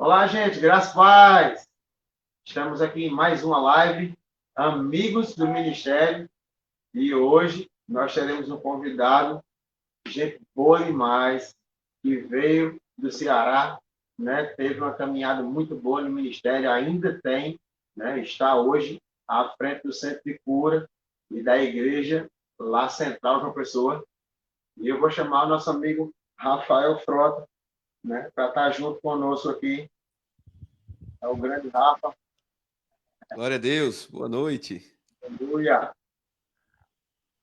Olá, gente, graças a paz. Estamos aqui em mais uma live, Amigos do Ministério, e hoje nós teremos um convidado, gente boa demais, que veio do Ceará, né? Teve uma caminhada muito boa no ministério, ainda tem, né? Está hoje à frente do Centro de Cura e da igreja lá central de uma pessoa. E eu vou chamar o nosso amigo Rafael Frota, né? Para estar junto conosco aqui. É o grande Rafa. Glória a Deus, boa noite. Aleluia.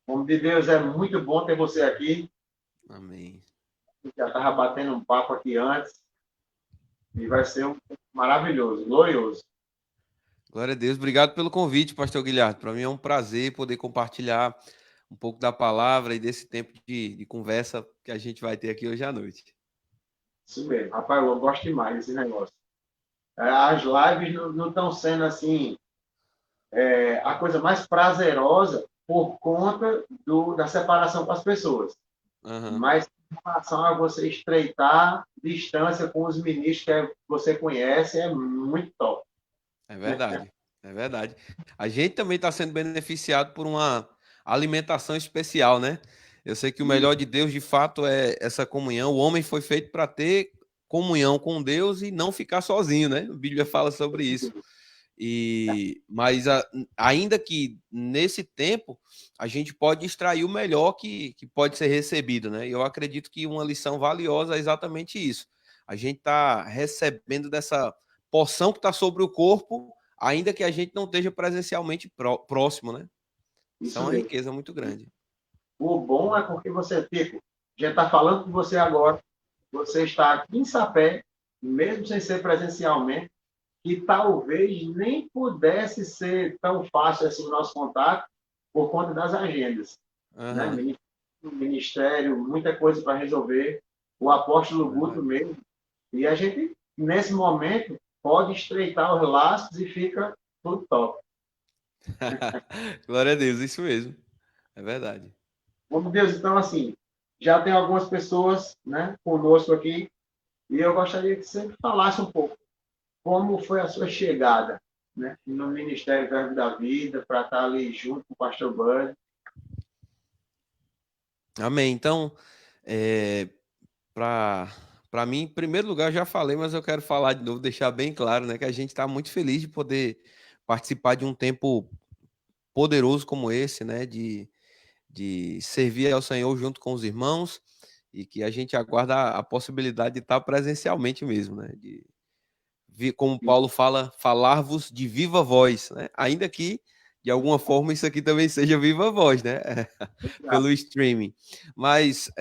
Como de Deus, é muito bom ter você aqui. Amém. A gente já estava batendo um papo aqui antes e vai ser maravilhoso, glorioso. Glória a Deus, obrigado pelo convite, pastor Guilherme. Para mim é um prazer poder compartilhar um pouco da palavra e desse tempo de conversa que a gente vai ter aqui hoje à noite. Isso mesmo. Rapaz, eu gosto demais desse negócio. As lives não estão sendo assim a coisa mais prazerosa por conta da separação com as pessoas. Uhum. Mas em relação a você estreitar distância com os ministros que você conhece, é muito top. É verdade, é verdade. A gente também está sendo beneficiado por uma alimentação especial, né? Eu sei que o E melhor de Deus, de fato, é essa comunhão. O homem foi feito para ter comunhão com Deus e não ficar sozinho, né? A Bíblia fala sobre isso. Mas ainda que nesse tempo a gente pode extrair o melhor que pode ser recebido, né? E eu acredito que uma lição valiosa é exatamente isso. A gente está recebendo dessa porção que está sobre o corpo, ainda que a gente não esteja presencialmente próximo, né? Isso é isso uma mesmo. riqueza muito grande. O bom é porque você, tipo, já está falando com você agora, você está aqui em Sapé, mesmo sem ser presencialmente, que talvez nem pudesse ser tão fácil assim o nosso contato por conta das agendas, né? Uhum. Ministério, muita coisa para resolver, o apóstolo Guto Verdade. mesmo, e a gente, nesse momento, pode estreitar os laços e fica tudo top. Glória a Deus, isso mesmo. É verdade. Bom, Deus, então, assim, já tem algumas pessoas, né, conosco aqui, e eu gostaria que você falasse um pouco como foi a sua chegada, né, no Ministério Verbo da Vida, para estar ali junto com o pastor Bud. Amém. Então, é, para mim, em primeiro lugar, eu já falei, mas eu quero falar de novo, deixar bem claro, né, que a gente está muito feliz de poder participar de um tempo poderoso como esse, né, de servir ao Senhor junto com os irmãos e que a gente aguarda a possibilidade de estar presencialmente mesmo, né, como Paulo fala, falar-vos de viva voz, né, ainda que de alguma forma isso aqui também seja viva voz, né, pelo streaming. Mas,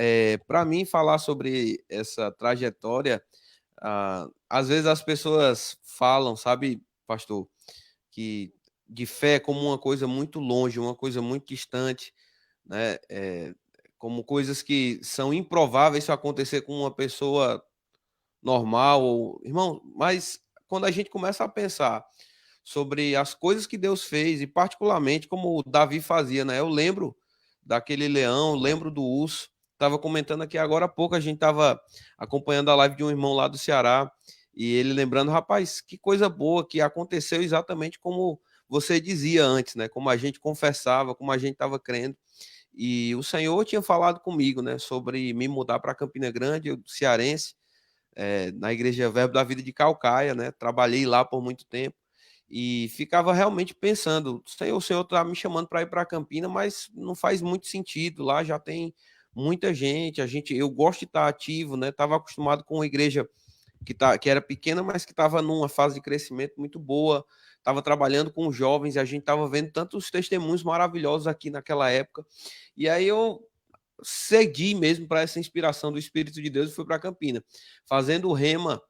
para mim, falar sobre essa trajetória, às vezes as pessoas falam, sabe, pastor, que de fé como uma coisa muito longe, uma coisa muito distante, né? Como coisas que são improváveis se acontecer com uma pessoa normal, irmão, mas quando a gente começa a pensar sobre as coisas que Deus fez, e particularmente como o Davi fazia, né? Eu lembro daquele leão, lembro do urso. Estava comentando aqui agora há pouco, a gente estava acompanhando a live de um irmão lá do Ceará, e ele lembrando, rapaz, que coisa boa que aconteceu exatamente como você dizia antes, né? Como a gente confessava, como a gente estava crendo. E o Senhor tinha falado comigo, né, sobre me mudar para Campina Grande, eu cearense, na Igreja Verbo da Vida de Calcaia, né? Trabalhei lá por muito tempo e ficava realmente pensando, o Senhor está me chamando para ir para Campina, mas não faz muito sentido, lá já tem muita gente, eu gosto de estar ativo, né? Estava acostumado com uma igreja que era pequena, mas que estava numa fase de crescimento muito boa, estava trabalhando com jovens e a gente estava vendo tantos testemunhos maravilhosos aqui naquela época. E aí eu segui mesmo para essa inspiração do Espírito de Deus e fui para Campina, fazendo o rema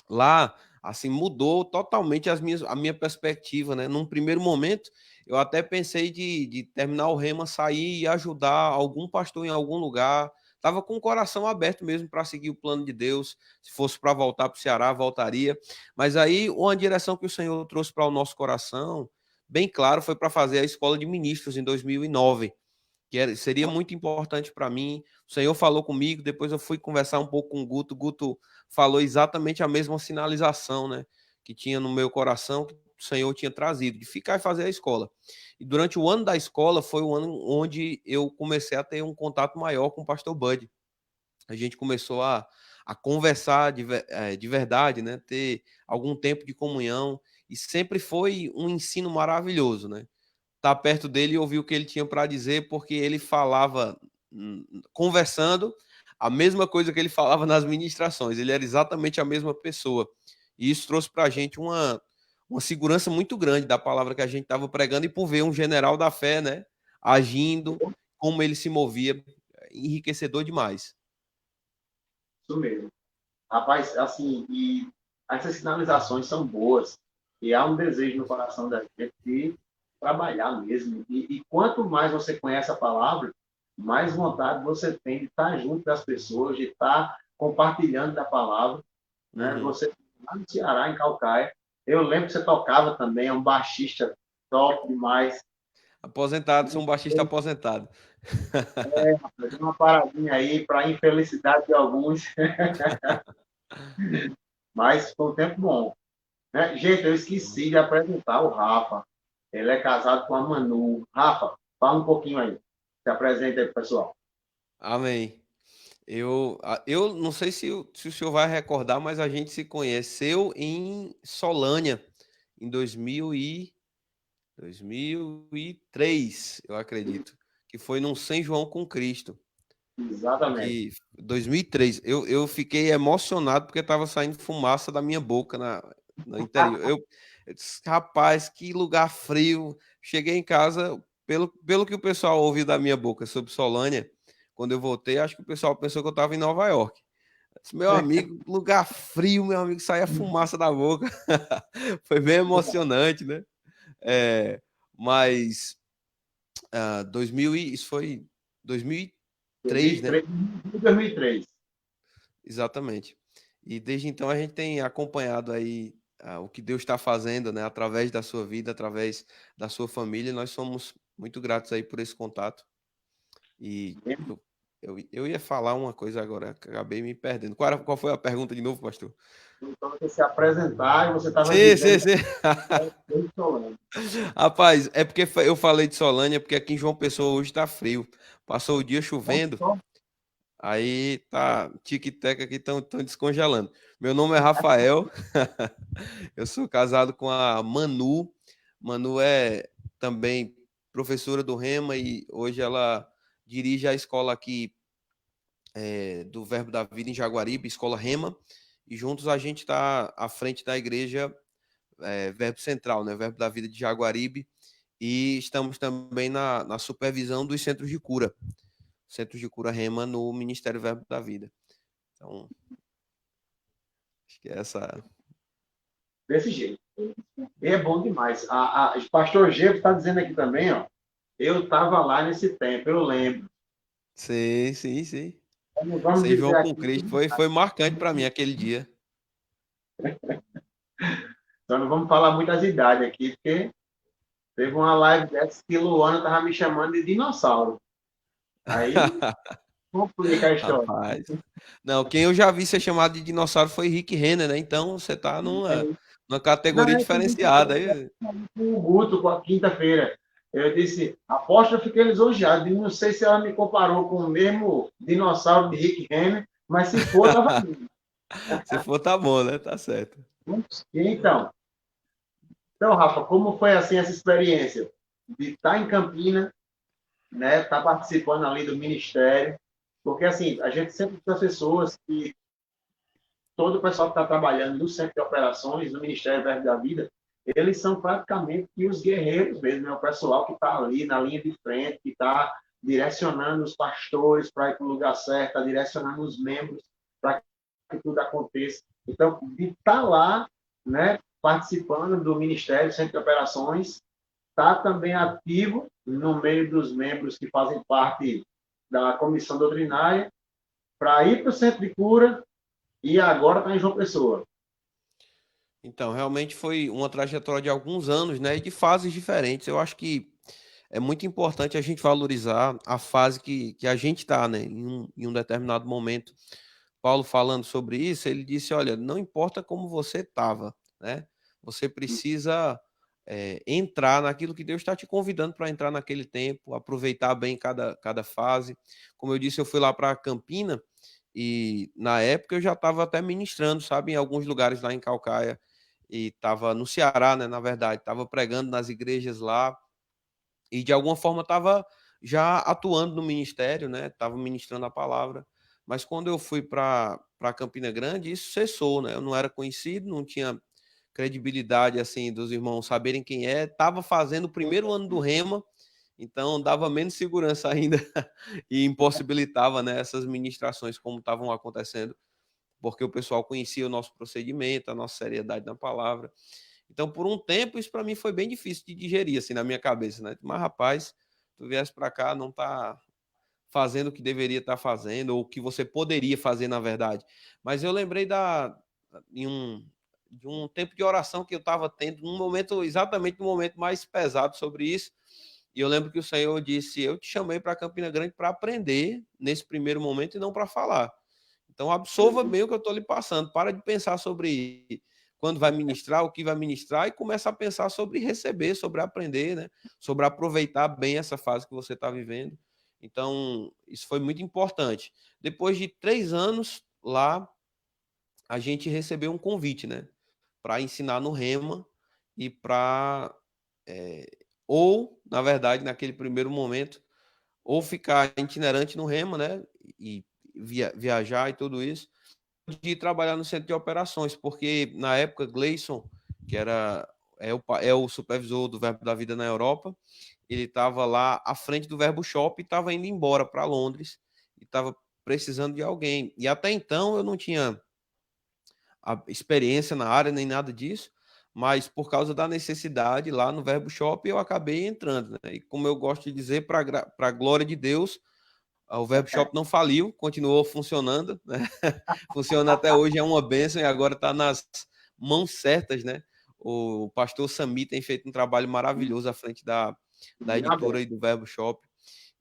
lá, assim, mudou totalmente a minha perspectiva, né? Num primeiro momento, eu até pensei de terminar o rema, sair e ajudar algum pastor em algum lugar. Estava com o coração aberto mesmo para seguir o plano de Deus. Se fosse para voltar para o Ceará, voltaria. Mas aí, uma direção que o Senhor trouxe para o nosso coração, bem claro, foi para fazer a escola de ministros em 2009, seria muito importante para mim O Senhor falou comigo, depois eu fui conversar um pouco com o Guto falou exatamente a mesma sinalização, né, que tinha no meu coração, que o Senhor tinha trazido, de ficar e fazer a escola. E durante o ano da escola foi o ano onde eu comecei a ter um contato maior com o pastor Bud. A gente começou a conversar de verdade, né, ter algum tempo de comunhão, e sempre foi um ensino maravilhoso, né? Estar perto dele e ouvir o que ele tinha para dizer, porque ele falava, conversando, a mesma coisa que ele falava nas ministrações, ele era exatamente a mesma pessoa. E isso trouxe para a gente uma segurança muito grande da palavra que a gente estava pregando, e por ver um general da fé, né, agindo, como ele se movia, enriquecedor demais. Isso mesmo. Rapaz, assim, e essas sinalizações são boas, e há um desejo no coração da gente de trabalhar mesmo. E quanto mais você conhece a palavra, mais vontade você tem de estar junto das pessoas, de estar compartilhando da palavra, né? Uhum. Você lá no Ceará, em Calcaia, eu lembro que você tocava também, é um baixista top demais. Aposentado, sou um baixista aposentado. Deu uma paradinha aí para a infelicidade de alguns, mas foi um tempo bom. Né? Gente, eu esqueci de apresentar o Rafa. Ele é casado com a Manu. Rafa, fala um pouquinho aí. Se apresenta aí, pessoal. Amém. Eu não sei se o senhor vai recordar, mas a gente se conheceu em Solânia, em 2003, eu acredito, que foi num São João com Cristo, Exatamente. que 2003. Eu fiquei emocionado porque estava saindo fumaça da minha boca no interior. Eu disse, rapaz, que lugar frio. Cheguei em casa, pelo que o pessoal ouviu da minha boca sobre Solânia, quando eu voltei, acho que o pessoal pensou que eu estava em Nova York. Meu amigo, lugar frio, meu amigo, saía fumaça da boca. Foi bem emocionante, né? Mas 2000 isso foi 2003, né? 2003, 2003. Exatamente. E desde então a gente tem acompanhado aí o que Deus está fazendo, né? Através da sua vida, através da sua família. Nós somos muito gratos aí por esse contato. E eu ia falar uma coisa agora, acabei me perdendo. Qual foi a pergunta de novo, pastor? Então, você se apresentar e você estava Sim, sim, dizendo sim. que eu falando. Rapaz, é porque eu falei de Solânia, porque aqui em João Pessoa hoje tá frio. Passou o dia chovendo, aí tá tic-tac aqui tão descongelando. Meu nome é Rafael, eu sou casado com a Manu. Manu é também professora do Rema e hoje ela dirige a escola aqui do Verbo da Vida em Jaguaribe, escola Rema, e juntos a gente está à frente da igreja Verbo Central, né, Verbo da Vida de Jaguaribe, e estamos também na supervisão dos centros de cura Rema no Ministério Verbo da Vida. Então, acho que é essa. Desse jeito. E é bom demais. O pastor Gego está dizendo aqui também, ó. Eu estava lá nesse tempo, eu lembro. Sim, sim, sim. Vamos São dizer João com aqui, Cristo foi marcante para mim aquele dia. só não vamos falar muitas idades aqui, porque teve uma live dessa que Luana estava me chamando de dinossauro. Aí complica a história. Rapaz. Não, quem eu já vi ser chamado de dinossauro foi Rick Renner, né? Então você tá numa Não, categoria é que diferenciada aí. o Guto, com a quinta-feira. Eu disse, aposto, eu fiquei lisonjeado. Não sei se ela me comparou com o mesmo dinossauro de Rick Renner, mas se for, estava bem. Se for, tá bom, né? Tá certo. Então, Rafa, como foi assim essa experiência de estar em Campina, né, estar participando ali do ministério? Porque assim, a gente sempre tem pessoas que todo o pessoal que está trabalhando no centro de operações, no Ministério Verbo da Vida, eles são praticamente os guerreiros mesmo, é o pessoal que está ali na linha de frente, que está direcionando os pastores para ir para o lugar certo, está direcionando os membros para que tudo aconteça. Então, de estar lá, né, participando do Ministério Centro de Operações, está também ativo no meio dos membros que fazem parte da comissão doutrinária, para ir para o centro de cura e agora está em João Pessoa. Então, realmente foi uma trajetória de alguns anos, né? E de fases diferentes. Eu acho que é muito importante a gente valorizar a fase que a gente está, né? Em um determinado momento. Paulo falando sobre isso, ele disse: olha, não importa como você estava, né? Você precisa entrar naquilo que Deus está te convidando para entrar naquele tempo, aproveitar bem cada fase. Como eu disse, eu fui lá para Campina e na época eu já estava até ministrando, sabe, em alguns lugares lá em Calcaia e estava no Ceará, né? Na verdade, estava pregando nas igrejas lá e de alguma forma estava já atuando no ministério, né? Estava ministrando a palavra. Mas quando eu fui para Campina Grande, isso cessou, né? Eu não era conhecido, não tinha credibilidade assim dos irmãos saberem quem é. Estava fazendo o primeiro ano do Rema, então dava menos segurança ainda e impossibilitava, né, essas ministrações como estavam acontecendo, porque o pessoal conhecia o nosso procedimento, a nossa seriedade na palavra. Então, por um tempo, isso para mim foi bem difícil de digerir, assim, na minha cabeça, né? Mas, rapaz, tu viesse para cá, não tá fazendo o que deveria estar fazendo, ou o que você poderia fazer, na verdade. Mas eu lembrei em um, de um tempo de oração que eu estava tendo, num momento, exatamente no momento mais pesado sobre isso. E eu lembro que o Senhor disse: eu te chamei para Campina Grande para aprender nesse primeiro momento e não para falar. Então, absorva bem o que eu estou lhe passando. Para de pensar sobre quando vai ministrar, o que vai ministrar, e começa a pensar sobre receber, sobre aprender, né? Sobre aproveitar bem essa fase que você está vivendo. Então, isso foi muito importante. Depois de 3 anos lá, a gente recebeu um convite, né? Para ensinar no Rema e para. Ou, na verdade, naquele primeiro momento, ou ficar itinerante no Rema, né? E viajar e tudo isso, de ir trabalhar no centro de operações, porque na época Gleison, que é o supervisor do Verbo da Vida na Europa, ele estava lá à frente do Verbo Shop e estava indo embora para Londres e estava precisando de alguém. E até então eu não tinha a experiência na área nem nada disso, mas por causa da necessidade lá no Verbo Shop eu acabei entrando, né? E como eu gosto de dizer, para a glória de Deus, o Verbo Shop não faliu, continuou funcionando, né? Funciona até hoje, é uma bênção e agora está nas mãos certas, né? O pastor Sami tem feito um trabalho maravilhoso à frente da editora e do Verbo Shop,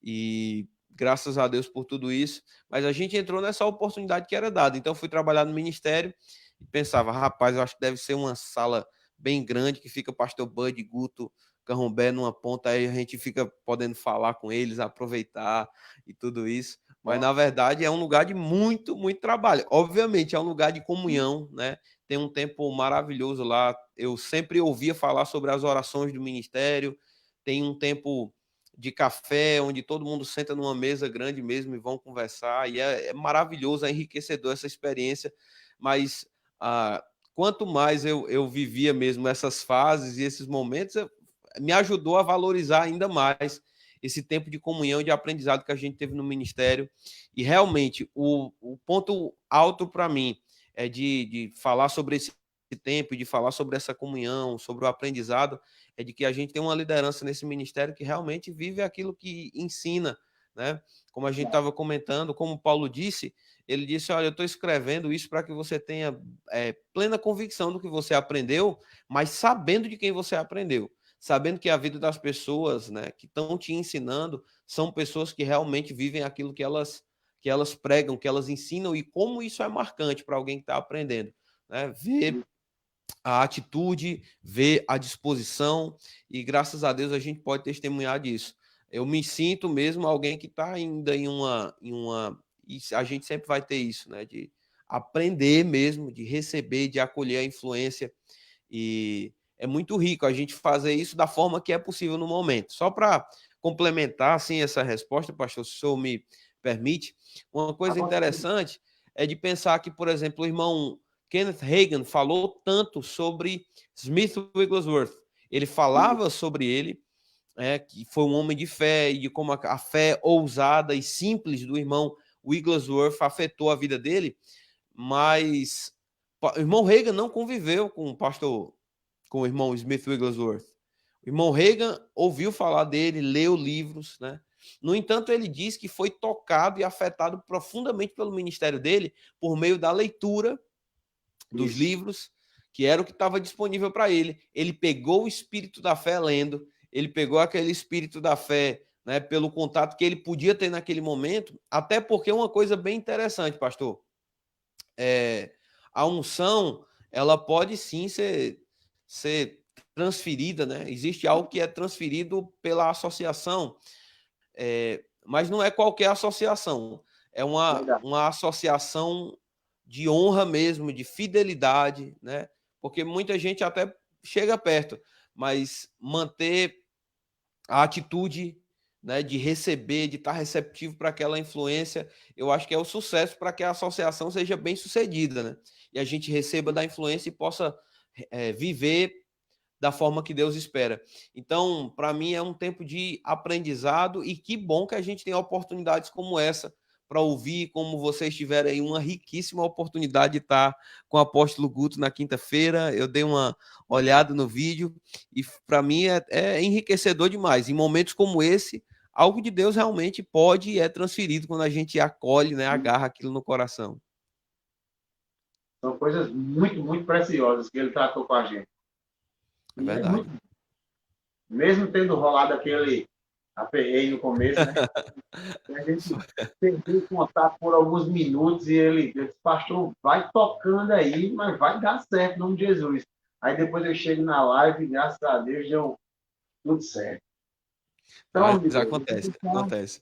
e graças a Deus por tudo isso. Mas a gente entrou nessa oportunidade que era dada, então fui trabalhar no ministério e pensava: rapaz, eu acho que deve ser uma sala bem grande, que fica o pastor Bud, Guto, Carrombé numa ponta, aí a gente fica podendo falar com eles, aproveitar e tudo isso. Mas, na verdade, é um lugar de muito, muito trabalho. Obviamente, é um lugar de comunhão, né? Tem um tempo maravilhoso lá. Eu sempre ouvia falar sobre as orações do ministério. Tem um tempo de café, onde todo mundo senta numa mesa grande mesmo e vão conversar. E é maravilhoso, é enriquecedor essa experiência. Mas quanto mais eu vivia mesmo essas fases e esses momentos, me ajudou a valorizar ainda mais esse tempo de comunhão e de aprendizado que a gente teve no ministério. E realmente, o ponto alto para mim é de falar sobre esse tempo, de falar sobre essa comunhão, sobre o aprendizado, é de que a gente tem uma liderança nesse ministério que realmente vive aquilo que ensina, né? Como a gente estava comentando, como Paulo disse, ele disse: olha, eu estou escrevendo isso para que você tenha plena convicção do que você aprendeu, mas sabendo de quem você aprendeu, sabendo que a vida das pessoas, né, que estão te ensinando são pessoas que realmente vivem aquilo que elas pregam, que elas ensinam, e como isso é marcante para alguém que está aprendendo, né? Ver a atitude, ver a disposição, e graças a Deus a gente pode testemunhar disso. Eu me sinto mesmo alguém que está ainda e a gente sempre vai ter isso, né? De aprender mesmo, de receber, de acolher a influência, e é muito rico a gente fazer isso da forma que é possível no momento. Só para complementar assim essa resposta, pastor, se o senhor me permite, uma coisa interessante é de pensar que, por exemplo, o irmão Kenneth Hagin falou tanto sobre Smith Wigglesworth. Ele falava sobre ele, que foi um homem de fé, e de como a fé ousada e simples do irmão Wigglesworth afetou a vida dele, mas o irmão Reagan não conviveu com o irmão Smith Wigglesworth. O irmão Reagan ouviu falar dele, leu livros, né? No entanto, ele diz que foi tocado e afetado profundamente pelo ministério dele por meio da leitura dos livros, que era o que estava disponível para ele. Ele pegou o espírito da fé lendo, ele pegou aquele espírito da fé, né, pelo contato que ele podia ter naquele momento, até porque uma coisa bem interessante, pastor, a unção, ela pode sim ser transferida, né? Existe algo que é transferido pela associação, mas não é qualquer associação, é Verdade. uma associação de honra mesmo, de fidelidade, né? Porque muita gente até chega perto, mas manter a atitude, né, de receber, de estar receptivo para aquela influência, eu acho que é o sucesso para que a associação seja bem sucedida, né? E a gente receba da influência e possa viver da forma que Deus espera. Então, para mim, é um tempo de aprendizado e que bom que a gente tem oportunidades como essa para ouvir, como vocês tiveram aí uma riquíssima oportunidade de estar com o apóstolo Guto na quinta-feira. Eu dei uma olhada no vídeo e para mim é enriquecedor demais. Em momentos como esse, algo de Deus realmente pode e é transferido quando a gente acolhe, né, agarra aquilo no coração. São coisas muito, muito preciosas que ele tratou com a gente. É E é muito, verdade. mesmo tendo rolado aquele aperreio no começo, né? A gente perdeu contato por alguns minutos e ele disse, pastor, vai tocando aí, mas vai dar certo, em nome de Jesus. Aí depois eu chego na live e, graças a Deus, deu tudo certo. Então, Mas amigo, acontece, acontece.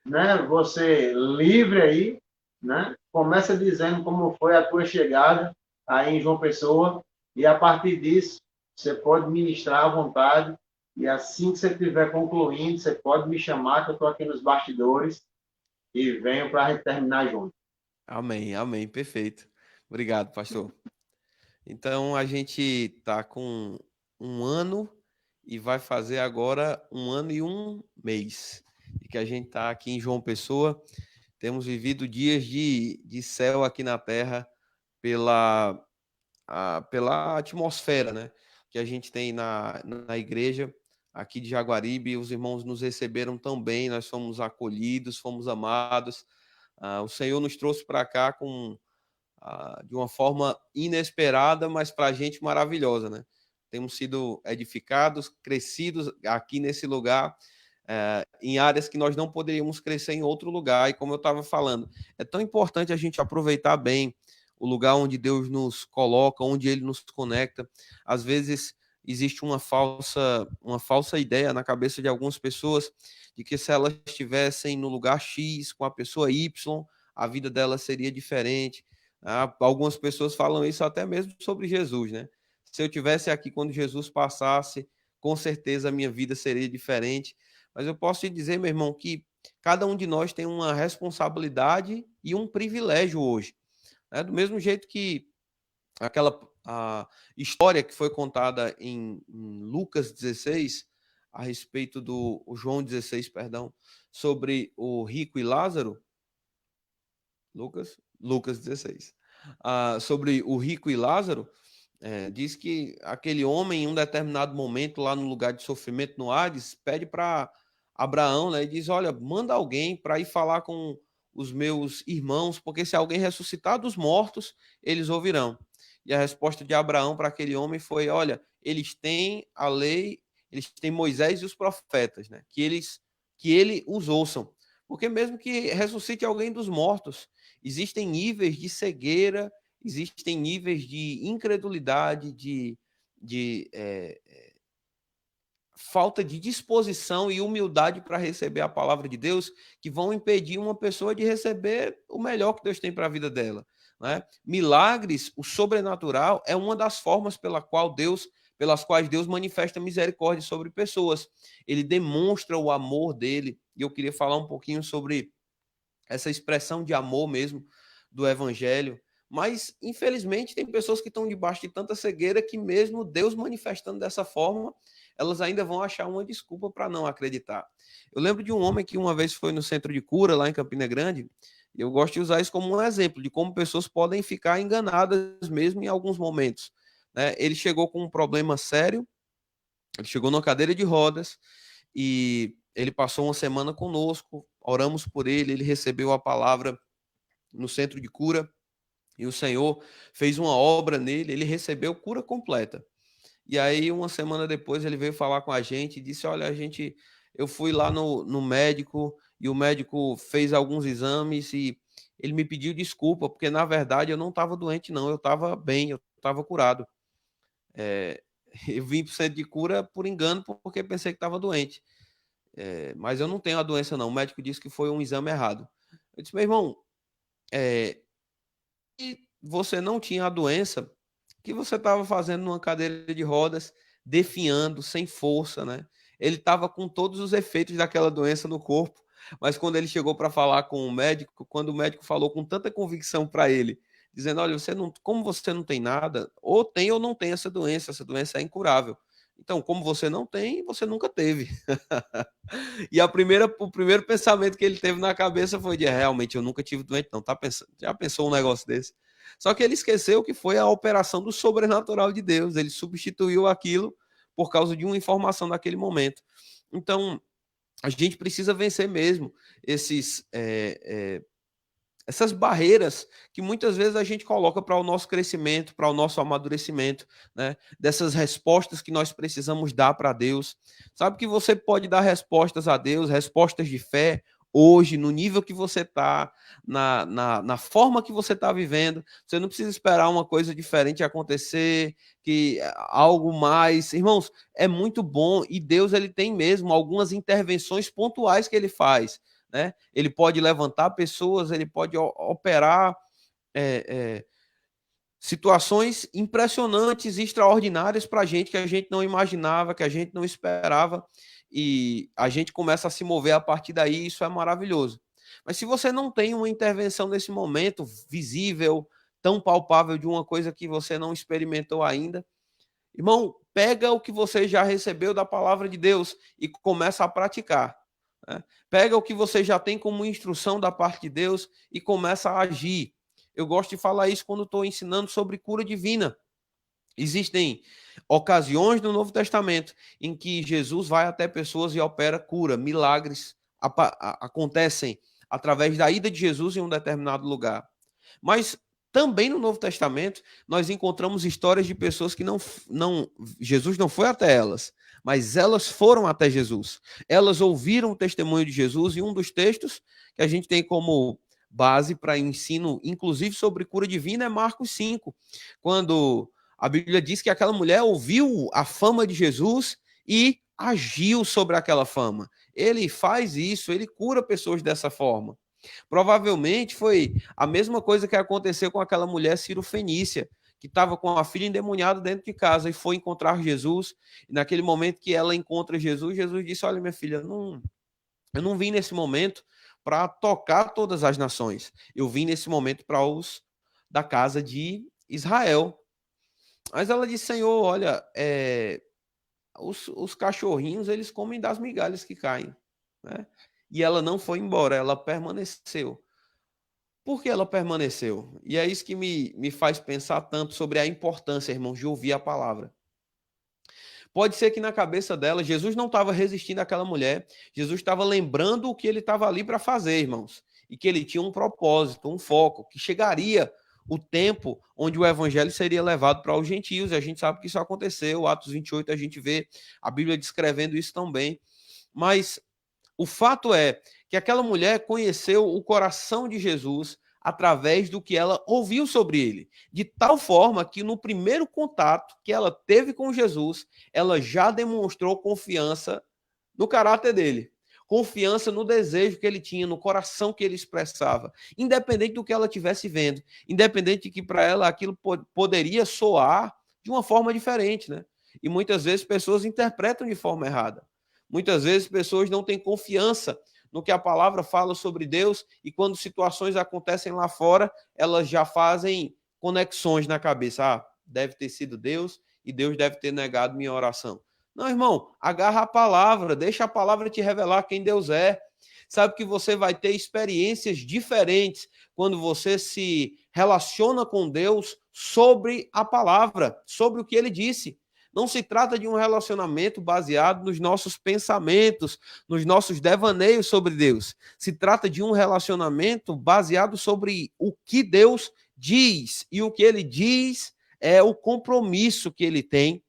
né, você livre aí, né? Começa dizendo como foi a tua chegada aí em João Pessoa e a partir disso você pode ministrar à vontade e assim que você estiver concluindo, você pode me chamar que eu estou aqui nos bastidores e venho para a gente terminar junto. Amém, amém, perfeito. Obrigado, pastor. Então a gente está com 1 ano e vai fazer agora 1 ano e 1 mês. E que a gente está aqui em João Pessoa. Temos vivido dias de céu aqui na Terra pela, pela atmosfera, né? Que a gente tem na igreja aqui de Jaguaribe. Os irmãos nos receberam tão bem, nós fomos acolhidos, fomos amados. O Senhor nos trouxe para cá de uma forma inesperada, mas para a gente maravilhosa, né? Temos sido edificados, crescidos aqui nesse lugar, em áreas que nós não poderíamos crescer em outro lugar. E como eu estava falando, é tão importante a gente aproveitar bem o lugar onde Deus nos coloca, onde Ele nos conecta. Às vezes existe uma falsa ideia na cabeça de algumas pessoas de que se elas estivessem no lugar X com a pessoa Y, a vida delas seria diferente. Algumas pessoas falam isso até mesmo sobre Jesus, né? Se eu tivesse aqui quando Jesus passasse, com certeza a minha vida seria diferente. Mas eu posso te dizer, meu irmão, que cada um de nós tem uma responsabilidade e um privilégio hoje, né? Do mesmo jeito que a história que foi contada em Lucas 16, a respeito do João 16, perdão, sobre o rico e Lázaro, Lucas 16. Sobre o rico e Lázaro, diz que aquele homem, em um determinado momento, lá no lugar de sofrimento no Hades, pede para Abraão, né, e diz: Olha, manda alguém para ir falar com os meus irmãos, porque se alguém ressuscitar dos mortos, eles ouvirão. E a resposta de Abraão para aquele homem foi: Olha, eles têm a lei, eles têm Moisés e os profetas, né, que ele os ouçam. Porque mesmo que ressuscite alguém dos mortos, existem níveis de cegueira, existem níveis de incredulidade, de falta de disposição e humildade para receber a palavra de Deus, que vão impedir uma pessoa de receber o melhor que Deus tem para a vida dela. Né? Milagres, o sobrenatural, é uma das formas pelas quais Deus manifesta misericórdia sobre pessoas. Ele demonstra o amor dele, e eu queria falar um pouquinho sobre essa expressão de amor mesmo do evangelho. Mas, infelizmente, tem pessoas que estão debaixo de tanta cegueira que, mesmo Deus manifestando dessa forma, elas ainda vão achar uma desculpa para não acreditar. Eu lembro de um homem que uma vez foi no centro de cura, lá em Campina Grande, e eu gosto de usar isso como um exemplo de como pessoas podem ficar enganadas mesmo em alguns momentos. Né? Ele chegou com um problema sério, ele chegou numa cadeira de rodas, e ele passou uma semana conosco, oramos por ele, ele recebeu a palavra no centro de cura, e o Senhor fez uma obra nele, ele recebeu cura completa. E aí, uma semana depois, ele veio falar com a gente e disse: olha, eu fui lá no médico e o médico fez alguns exames e ele me pediu desculpa, porque na verdade eu não estava doente, não, eu estava bem, eu estava curado. Eu vim para o centro de cura por engano, porque pensei que estava doente. Mas eu não tenho a doença, não. O médico disse que foi um exame errado. Eu disse: meu irmão, e você não tinha a doença, que você estava fazendo numa cadeira de rodas, definhando, sem força, né? Ele estava com todos os efeitos daquela doença no corpo, mas quando ele chegou para falar com o médico, quando o médico falou com tanta convicção para ele, dizendo: olha, como você não tem nada, ou tem ou não tem essa doença é incurável. Então, como você não tem, você nunca teve. E o primeiro pensamento que ele teve na cabeça foi de: realmente, eu nunca tive doente, não. Tá pensando, já pensou um negócio desse? Só que ele esqueceu que foi a operação do sobrenatural de Deus. Ele substituiu aquilo por causa de uma informação naquele momento. Então, a gente precisa vencer mesmo essas barreiras que muitas vezes a gente coloca para o nosso crescimento, para o nosso amadurecimento, né? Dessas respostas que nós precisamos dar para Deus. Sabe que você pode dar respostas a Deus, respostas de fé, hoje, no nível que você está, na forma que você está vivendo. Você não precisa esperar uma coisa diferente acontecer, que algo mais. Irmãos, é muito bom e Deus ele tem mesmo algumas intervenções pontuais que ele faz. Né? Ele pode levantar pessoas, ele pode operar situações impressionantes, extraordinárias para a gente, que a gente não imaginava, que a gente não esperava, e a gente começa a se mover a partir daí, isso é maravilhoso. Mas se você não tem uma intervenção nesse momento visível, tão palpável de uma coisa que você não experimentou ainda, irmão, pega o que você já recebeu da palavra de Deus e começa a praticar. Né? Pega o que você já tem como instrução da parte de Deus e começa a agir. Eu gosto de falar isso quando estou ensinando sobre cura divina. Existem ocasiões no Novo Testamento em que Jesus vai até pessoas e opera cura, milagres acontecem através da ida de Jesus em um determinado lugar. Mas também no Novo Testamento nós encontramos histórias de pessoas que Jesus não foi até elas, mas elas foram até Jesus. Elas ouviram o testemunho de Jesus, e um dos textos que a gente tem como base para ensino, inclusive sobre cura divina, é Marcos 5, quando a Bíblia diz que aquela mulher ouviu a fama de Jesus e agiu sobre aquela fama. Ele faz isso, ele cura pessoas dessa forma. Provavelmente foi a mesma coisa que aconteceu com aquela mulher cirofenícia, que estava com a filha endemoniada dentro de casa e foi encontrar Jesus. E naquele momento que ela encontra Jesus, Jesus disse: olha, minha filha, eu não vim nesse momento para tocar todas as nações. Eu vim nesse momento para os da casa de Israel. Mas ela disse: Senhor, olha, os cachorrinhos, eles comem das migalhas que caem. Né? E ela não foi embora, ela permaneceu. Por que ela permaneceu? E é isso que me faz pensar tanto sobre a importância, irmãos, de ouvir a palavra. Pode ser que na cabeça dela, Jesus não estava resistindo àquela mulher, Jesus estava lembrando o que ele estava ali para fazer, irmãos. E que ele tinha um propósito, um foco, que chegaria o tempo onde o evangelho seria levado para os gentios. E a gente sabe que isso aconteceu, Atos 28, a gente vê a Bíblia descrevendo isso também. Mas o fato é que aquela mulher conheceu o coração de Jesus através do que ela ouviu sobre ele, de tal forma que no primeiro contato que ela teve com Jesus, ela já demonstrou confiança no caráter dele, confiança no desejo que ele tinha, no coração que ele expressava, independente do que ela estivesse vendo, independente de que para ela aquilo poderia soar de uma forma diferente, né? E muitas vezes pessoas interpretam de forma errada. Muitas vezes pessoas não têm confiança no que a palavra fala sobre Deus, e quando situações acontecem lá fora, elas já fazem conexões na cabeça. Ah, deve ter sido Deus e Deus deve ter negado minha oração. Não, irmão, agarra a palavra, deixa a palavra te revelar quem Deus é. Sabe que você vai ter experiências diferentes quando você se relaciona com Deus sobre a palavra, sobre o que ele disse. Não se trata de um relacionamento baseado nos nossos pensamentos, nos nossos devaneios sobre Deus. Se trata de um relacionamento baseado sobre o que Deus diz. E o que ele diz é o compromisso que ele tem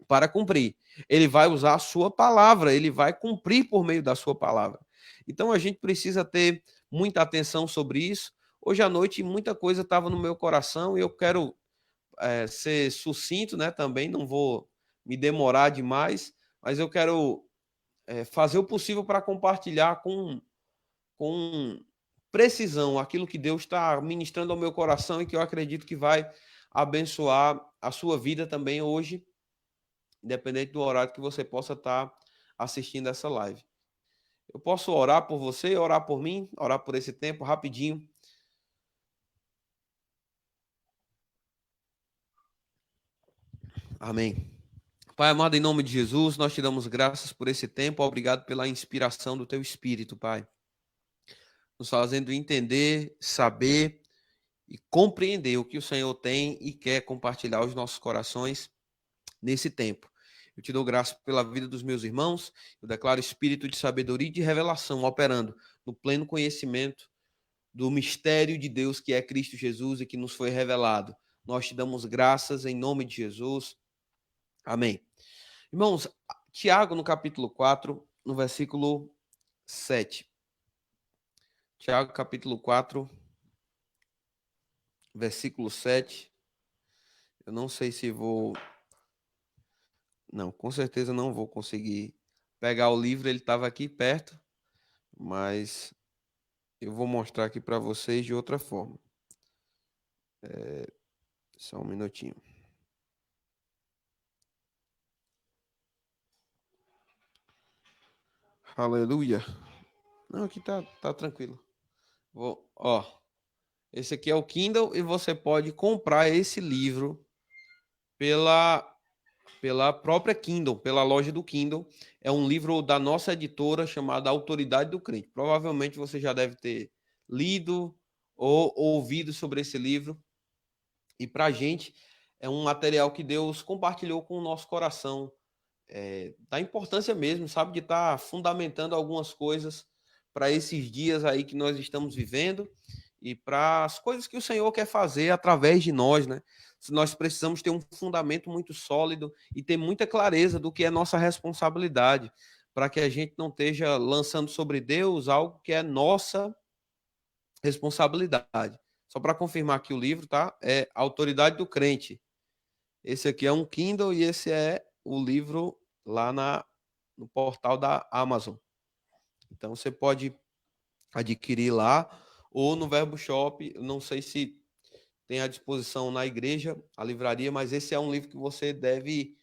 para cumprir. Ele vai usar a sua palavra, ele vai cumprir por meio da sua palavra. Então a gente precisa ter muita atenção sobre isso. Hoje à noite muita coisa estava no meu coração e eu quero ser sucinto, né? Também não vou me demorar demais, mas eu quero fazer o possível para compartilhar com precisão aquilo que Deus está ministrando ao meu coração e que eu acredito que vai abençoar a sua vida também hoje, independente do horário que você possa estar assistindo essa live. Eu posso orar por você, orar por mim, orar por esse tempo rapidinho. Amém. Pai amado, em nome de Jesus, nós te damos graças por esse tempo. Obrigado pela inspiração do teu Espírito, Pai. Nos fazendo entender, saber e compreender o que o Senhor tem e quer compartilhar aos nossos corações nesse tempo. Eu te dou graça pela vida dos meus irmãos. Eu declaro espírito de sabedoria e de revelação operando no pleno conhecimento do mistério de Deus que é Cristo Jesus e que nos foi revelado. Nós te damos graças em nome de Jesus. Amém. Irmãos, Tiago, no capítulo 4, no versículo 7. Tiago, capítulo 4, versículo 7. Eu não sei se vou... Não, com certeza não vou conseguir pegar o livro, ele estava aqui perto, mas eu vou mostrar aqui para vocês de outra forma. Só um minutinho. Aleluia. Não, aqui tá tranquilo. Esse aqui é o Kindle e você pode comprar esse livro pela própria Kindle, pela loja do Kindle. É um livro da nossa editora chamada Autoridade do Crente. Provavelmente você já deve ter lido ou ouvido sobre esse livro. E para a gente é um material que Deus compartilhou com o nosso coração. Da importância mesmo, sabe, de estar fundamentando algumas coisas para esses dias aí que nós estamos vivendo e para as coisas que o Senhor quer fazer através de nós, né? Nós precisamos ter um fundamento muito sólido e ter muita clareza do que é nossa responsabilidade, para que a gente não esteja lançando sobre Deus algo que é nossa responsabilidade. Só para confirmar aqui o livro, tá? É Autoridade do Crente. Esse aqui é um Kindle e esse é o livro lá no portal da Amazon. Então você pode adquirir lá ou no Verbo Shop. Não sei se tem à disposição na igreja, a livraria, mas esse é um livro que você deve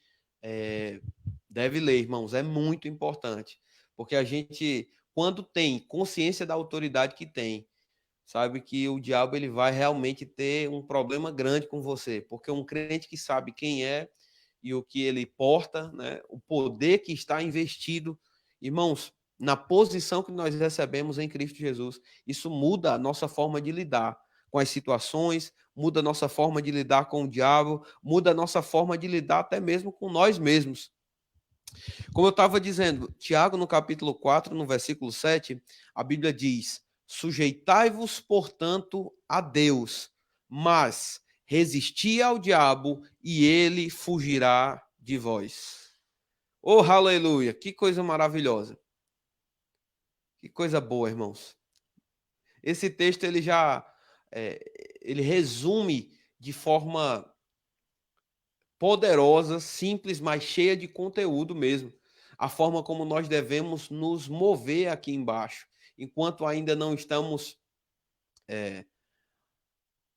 ler, irmãos. É muito importante, porque a gente, quando tem consciência da autoridade que tem, sabe que o diabo ele vai realmente ter um problema grande com você, porque um crente que sabe quem é e o que ele porta, né, o poder que está investido, irmãos, na posição que nós recebemos em Cristo Jesus, isso muda a nossa forma de lidar com as situações, muda a nossa forma de lidar com o diabo, muda a nossa forma de lidar até mesmo com nós mesmos. Como eu estava dizendo, Tiago, no capítulo 4, no versículo 7, a Bíblia diz: sujeitai-vos, portanto, a Deus, mas resisti ao diabo e ele fugirá de vós. Oh, aleluia! Que coisa maravilhosa. Que coisa boa, irmãos. Esse texto, ele já ele resume de forma poderosa, simples, mas cheia de conteúdo mesmo, a forma como nós devemos nos mover aqui embaixo, enquanto ainda não estamos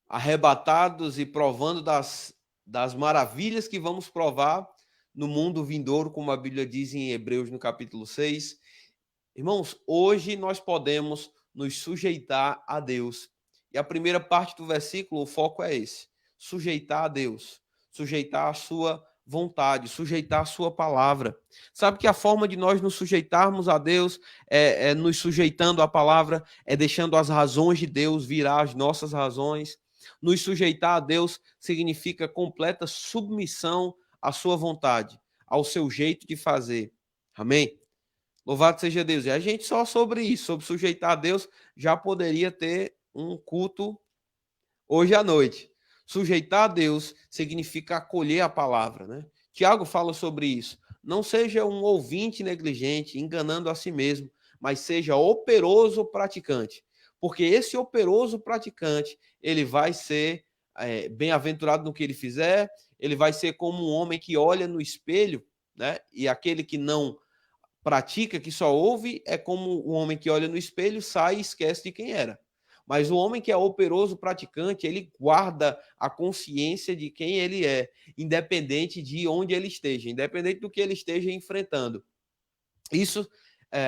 arrebatados e provando das maravilhas que vamos provar no mundo vindouro, como a Bíblia diz em Hebreus, no capítulo 6. Irmãos, hoje nós podemos nos sujeitar a Deus. E a primeira parte do versículo, o foco é esse: sujeitar a Deus, sujeitar a sua vontade, sujeitar a sua palavra. Sabe que a forma de nós nos sujeitarmos a Deus é nos sujeitando à palavra, é deixando as razões de Deus virar as nossas razões. Nos sujeitar a Deus significa completa submissão à sua vontade, ao seu jeito de fazer. Amém? Louvado seja Deus. E a gente só sobre isso, sobre sujeitar a Deus, já poderia ter um culto hoje à noite. Sujeitar a Deus significa acolher a palavra, né? Tiago fala sobre isso. Não seja um ouvinte negligente, enganando a si mesmo, mas seja operoso praticante. Porque esse operoso praticante, ele vai ser bem-aventurado no que ele fizer, ele vai ser como um homem que olha no espelho, né? E aquele que não pratica, que só ouve, é como o homem que olha no espelho, sai e esquece de quem era. Mas o homem que é operoso praticante, ele guarda a consciência de quem ele é, independente de onde ele esteja, independente do que ele esteja enfrentando. Isso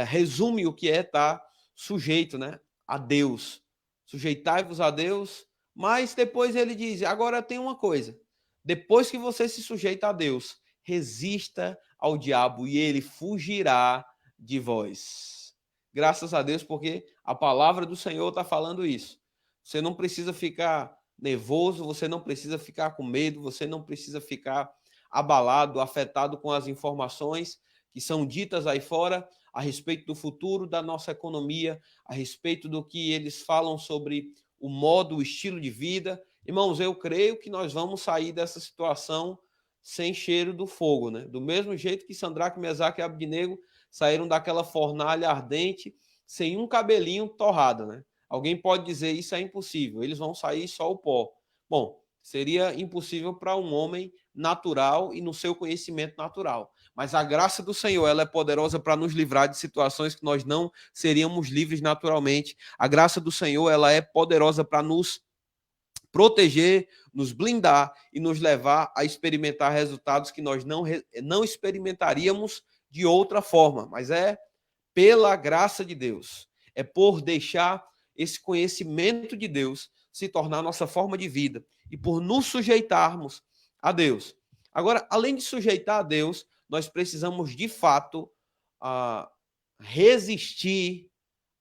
resume o que é estar sujeito, né, a Deus. Sujeitai-vos a Deus, mas depois ele diz, agora tem uma coisa, depois que você se sujeita a Deus, resista ao diabo e ele fugirá de vós. Graças a Deus, porque a palavra do Senhor está falando isso. Você não precisa ficar nervoso, você não precisa ficar com medo, você não precisa ficar abalado, afetado com as informações que são ditas aí fora a respeito do futuro da nossa economia, a respeito do que eles falam sobre o modo, o estilo de vida. Irmãos, eu creio que nós vamos sair dessa situação sem cheiro do fogo, né? Do mesmo jeito que Sandraque, Mesaque e Abednego saíram daquela fornalha ardente sem um cabelinho torrado, né? Alguém pode dizer isso é impossível, eles vão sair só o pó. Bom, seria impossível para um homem natural e no seu conhecimento natural. Mas a graça do Senhor, ela é poderosa para nos livrar de situações que nós não seríamos livres naturalmente. A graça do Senhor, ela é poderosa para nos proteger, nos blindar e nos levar a experimentar resultados que nós não experimentaríamos de outra forma. Mas é pela graça de Deus. É por deixar esse conhecimento de Deus se tornar nossa forma de vida e por nos sujeitarmos a Deus. Agora, além de sujeitar a Deus, nós precisamos, de fato, resistir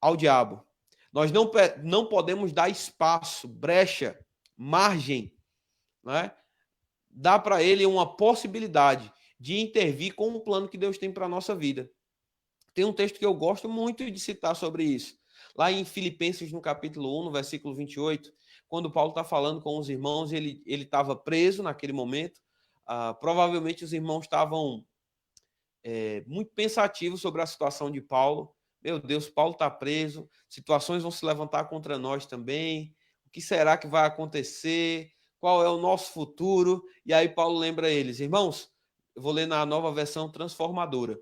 ao diabo. Nós não podemos dar espaço, brecha, margem, né? Dar para ele uma possibilidade de intervir com o plano que Deus tem para a nossa vida. Tem um texto que eu gosto muito de citar sobre isso. Lá em Filipenses, no capítulo 1, no versículo 28, quando Paulo está falando com os irmãos, ele estava preso naquele momento. Provavelmente os irmãos estavam muito pensativos sobre a situação de Paulo. Meu Deus, Paulo está preso, situações vão se levantar contra nós também. O que será que vai acontecer? Qual é o nosso futuro? E aí Paulo lembra eles, irmãos, eu vou ler na nova versão transformadora.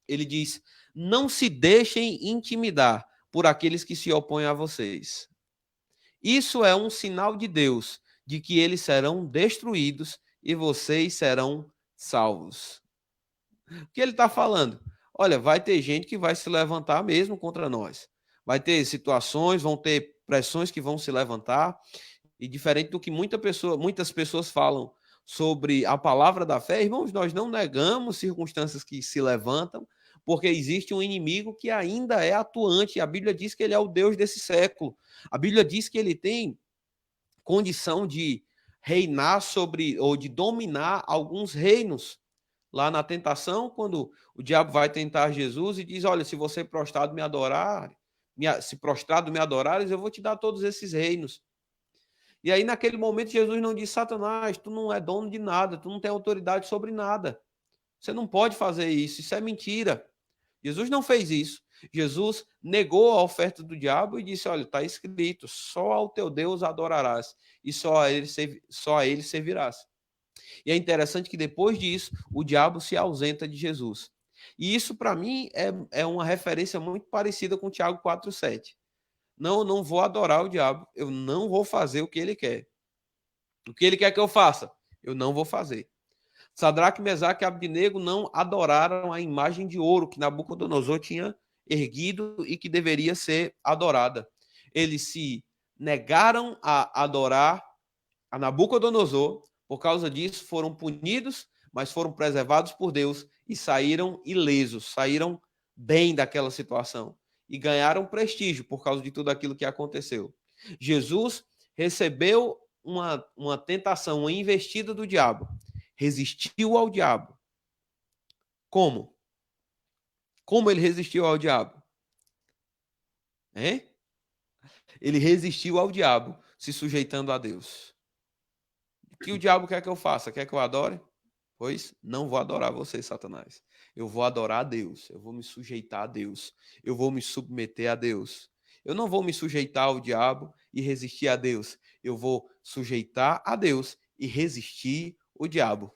Ele diz, não se deixem intimidar por aqueles que se opõem a vocês. Isso é um sinal de Deus, de que eles serão destruídos e vocês serão salvos. O que ele está falando? Olha, vai ter gente que vai se levantar mesmo contra nós. Vai ter situações, vão ter pressões que vão se levantar. E diferente do que muitas pessoas falam sobre a palavra da fé, irmãos, nós não negamos circunstâncias que se levantam, porque existe um inimigo que ainda é atuante. A Bíblia diz que ele é o Deus desse século. A Bíblia diz que ele tem condição de reinar sobre, ou de dominar alguns reinos. Lá na tentação, quando o diabo vai tentar Jesus e diz, olha, se você prostrado me adorar, se prostrado me adorares, eu vou te dar todos esses reinos. E aí, naquele momento, Jesus não diz, Satanás, tu não é dono de nada, tu não tem autoridade sobre nada. Você não pode fazer isso é mentira. Jesus não fez isso. Jesus negou a oferta do diabo e disse, olha, está escrito, só ao teu Deus adorarás e só a ele servirás. E é interessante que depois disso, o diabo se ausenta de Jesus. E isso, para mim, é uma referência muito parecida com Tiago 4,7. Não vou adorar o diabo, eu não vou fazer o que ele quer. O que ele quer que eu faça, eu não vou fazer. Sadraque, Mesaque e Abednego não adoraram a imagem de ouro que Nabucodonosor tinha erguido e que deveria ser adorada. Eles se negaram a adorar a Nabucodonosor, por causa disso foram punidos, mas foram preservados por Deus e saíram ilesos, saíram bem daquela situação e ganharam prestígio por causa de tudo aquilo que aconteceu. Jesus recebeu uma tentação, uma investida do diabo, resistiu ao diabo. Como? Como ele resistiu ao diabo? Ele resistiu ao diabo, se sujeitando a Deus. O que o diabo quer que eu faça? Quer que eu adore? Pois não vou adorar você, Satanás. Eu vou adorar a Deus, eu vou me sujeitar a Deus, eu vou me submeter a Deus. Eu não vou me sujeitar ao diabo e resistir a Deus. Eu vou sujeitar a Deus e resistir o diabo.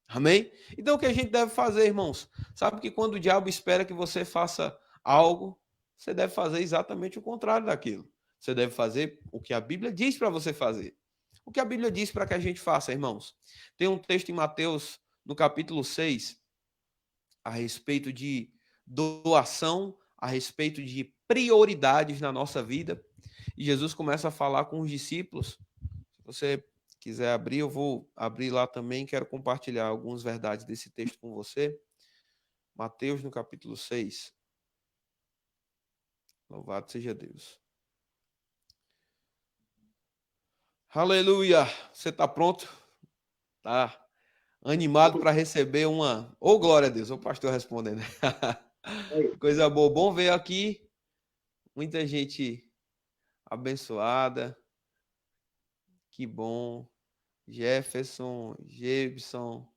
Amém? Então o que a gente deve fazer, irmãos? Sabe que quando o diabo espera que você faça algo, você deve fazer exatamente o contrário daquilo. Você deve fazer o que a Bíblia diz para você fazer. O que a Bíblia diz para que a gente faça, irmãos? Tem um texto em Mateus, no capítulo 6, a respeito de doação, a respeito de prioridades na nossa vida. E Jesus começa a falar com os discípulos. Se você quiser abrir, eu vou abrir lá também. Quero compartilhar algumas verdades desse texto com você. Mateus, no capítulo 6. Louvado seja Deus. Aleluia! Você está pronto? Tá animado para receber uma... Ô, glória a Deus, o pastor respondendo. Coisa boa. Bom ver aqui muita gente abençoada. Que bom. Jefferson, Gibson,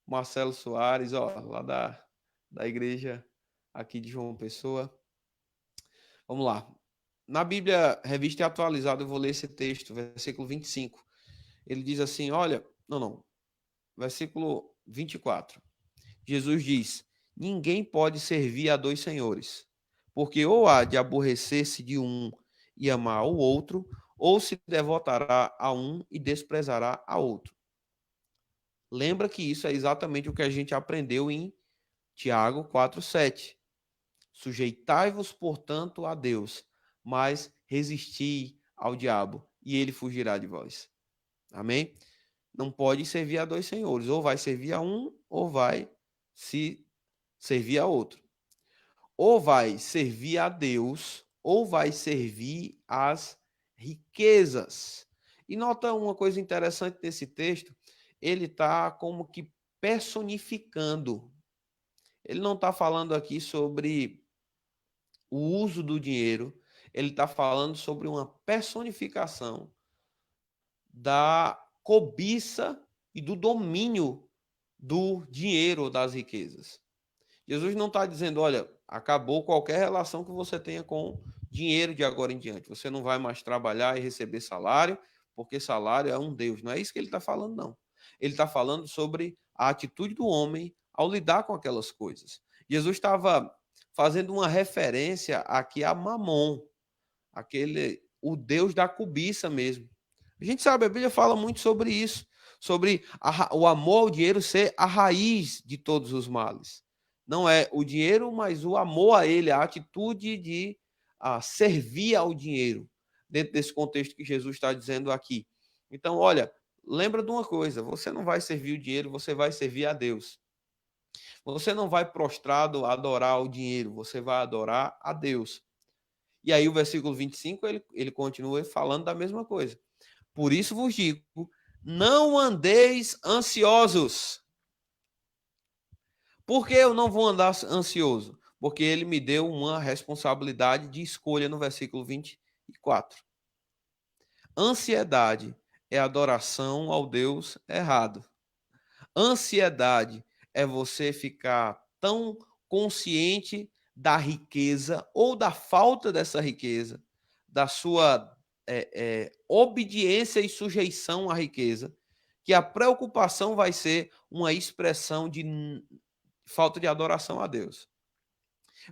Marcelo Soares, ó, lá da igreja aqui de João Pessoa. Vamos lá. Na Bíblia Revista e Atualizada, eu vou ler esse texto, versículo 25. Ele diz assim, olha, não, versículo 24. Jesus diz, ninguém pode servir a dois senhores, porque ou há de aborrecer-se de um e amar o outro, ou se devotará a um e desprezará a outro. Lembra que isso é exatamente o que a gente aprendeu em Tiago 4:7. Sujeitai-vos, portanto, a Deus, mas resisti ao diabo, e ele fugirá de vós. Amém? Não pode servir a dois senhores, ou vai servir a um, ou vai se servir a outro. Ou vai servir a Deus, ou vai servir às riquezas. E nota uma coisa interessante nesse texto, ele está como que personificando. Ele não está falando aqui sobre o uso do dinheiro, ele está falando sobre uma personificação da cobiça e do domínio do dinheiro ou das riquezas. Jesus não está dizendo, olha, acabou qualquer relação que você tenha com dinheiro de agora em diante. Você não vai mais trabalhar e receber salário, porque salário é um Deus. Não é isso que ele está falando, não. Ele está falando sobre a atitude do homem ao lidar com aquelas coisas. Jesus estava fazendo uma referência aqui a Mamon, o Deus da cobiça mesmo. A gente sabe, a Bíblia fala muito sobre isso, sobre o amor ao dinheiro ser a raiz de todos os males. Não é o dinheiro, mas o amor a ele, a atitude de servir ao dinheiro, dentro desse contexto que Jesus está dizendo aqui. Então, olha, lembra de uma coisa, você não vai servir o dinheiro, você vai servir a Deus. Você não vai prostrado adorar o dinheiro, você vai adorar a Deus. E aí o versículo 25, ele continua falando da mesma coisa. Por isso vos digo, não andeis ansiosos. Por que eu não vou andar ansioso? Porque ele me deu uma responsabilidade de escolha no versículo 24. Ansiedade é adoração ao Deus errado. Ansiedade é você ficar tão consciente da riqueza ou da falta dessa riqueza, da sua obediência e sujeição à riqueza, que a preocupação vai ser uma expressão de falta de adoração a Deus.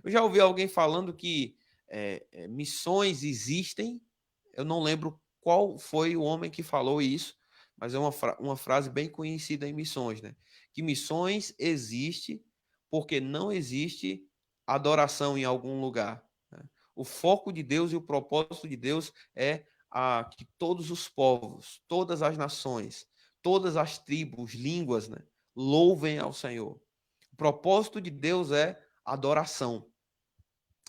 Eu já ouvi alguém falando que missões existem, eu não lembro qual foi o homem que falou isso, mas é uma frase bem conhecida em missões, né? Que missões existe porque não existe adoração em algum lugar. Né? O foco de Deus e o propósito de Deus é que todos os povos, todas as nações, todas as tribos, línguas, né, louvem ao Senhor. O propósito de Deus é adoração.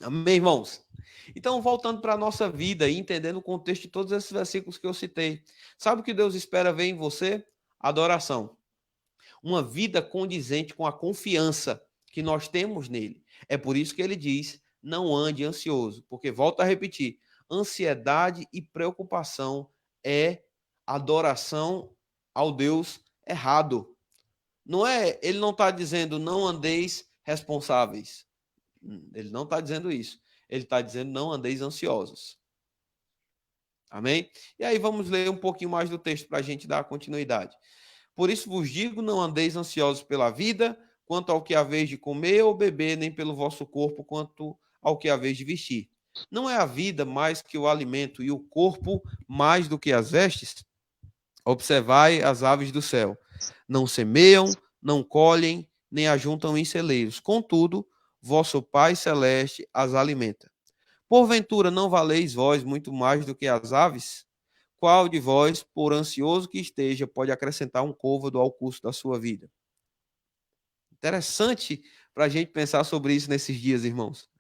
Amém, irmãos? Então, voltando para a nossa vida e entendendo o contexto de todos esses versículos que eu citei. Sabe o que Deus espera ver em você? Adoração. Uma vida condizente com a confiança que nós temos nele. É por isso que ele diz, não ande ansioso. Porque, volto a repetir, ansiedade e preocupação é adoração ao Deus errado. Não é, ele não está dizendo não andeis responsáveis. Ele não está dizendo isso. Ele está dizendo não andeis ansiosos. Amém? E aí vamos ler um pouquinho mais do texto para a gente dar continuidade. Por isso vos digo, não andeis ansiosos pela vida, quanto ao que haveis de comer ou beber, nem pelo vosso corpo, quanto ao que haveis de vestir. Não é a vida mais que o alimento e o corpo mais do que as vestes? Observai as aves do céu. Não semeiam, não colhem, nem ajuntam em celeiros. Contudo, vosso Pai Celeste as alimenta. Porventura não valeis vós muito mais do que as aves? Qual de vós, por ansioso que esteja, pode acrescentar um côvado ao curso da sua vida? Interessante para a gente pensar sobre isso nesses dias, irmãos.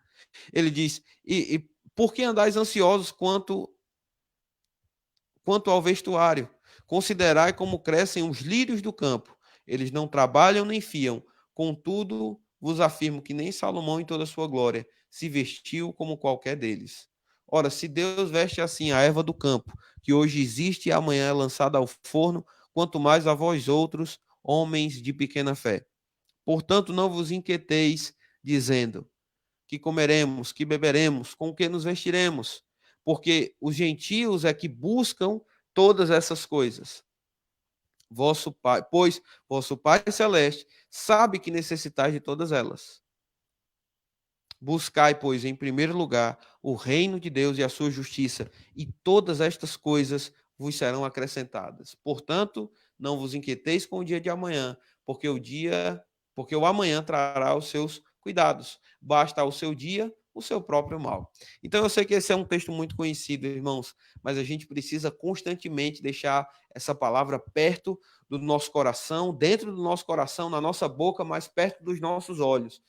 Ele diz: e por que andais ansiosos quanto ao vestuário? Considerai como crescem os lírios do campo. Eles não trabalham nem fiam. Contudo, vos afirmo que nem Salomão, em toda a sua glória, se vestiu como qualquer deles. Ora, se Deus veste assim a erva do campo, que hoje existe e amanhã é lançada ao forno, quanto mais a vós outros, homens de pequena fé. Portanto, não vos inquieteis, dizendo: que comeremos, que beberemos, com o que nos vestiremos, porque os gentios é que buscam todas essas coisas. Vosso Pai, pois vosso Pai celeste sabe que necessitais de todas elas. Buscai, pois, em primeiro lugar o reino de Deus e a sua justiça, e todas estas coisas vos serão acrescentadas. Portanto, não vos inquieteis com o dia de amanhã, porque o amanhã trará os seus cuidados. Basta ao seu dia o seu próprio mal. Então eu sei que esse é um texto muito conhecido, irmãos, mas a gente precisa constantemente deixar essa palavra perto do nosso coração, dentro do nosso coração, na nossa boca, mais perto dos nossos olhos.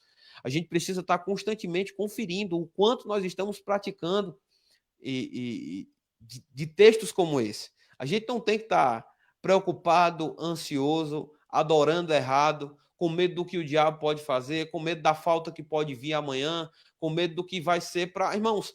A gente precisa estar constantemente conferindo o quanto nós estamos praticando de textos como esse. A gente não tem que estar preocupado, ansioso, adorando errado, com medo do que o diabo pode fazer, com medo da falta que pode vir amanhã, com medo do que vai ser para... Irmãos,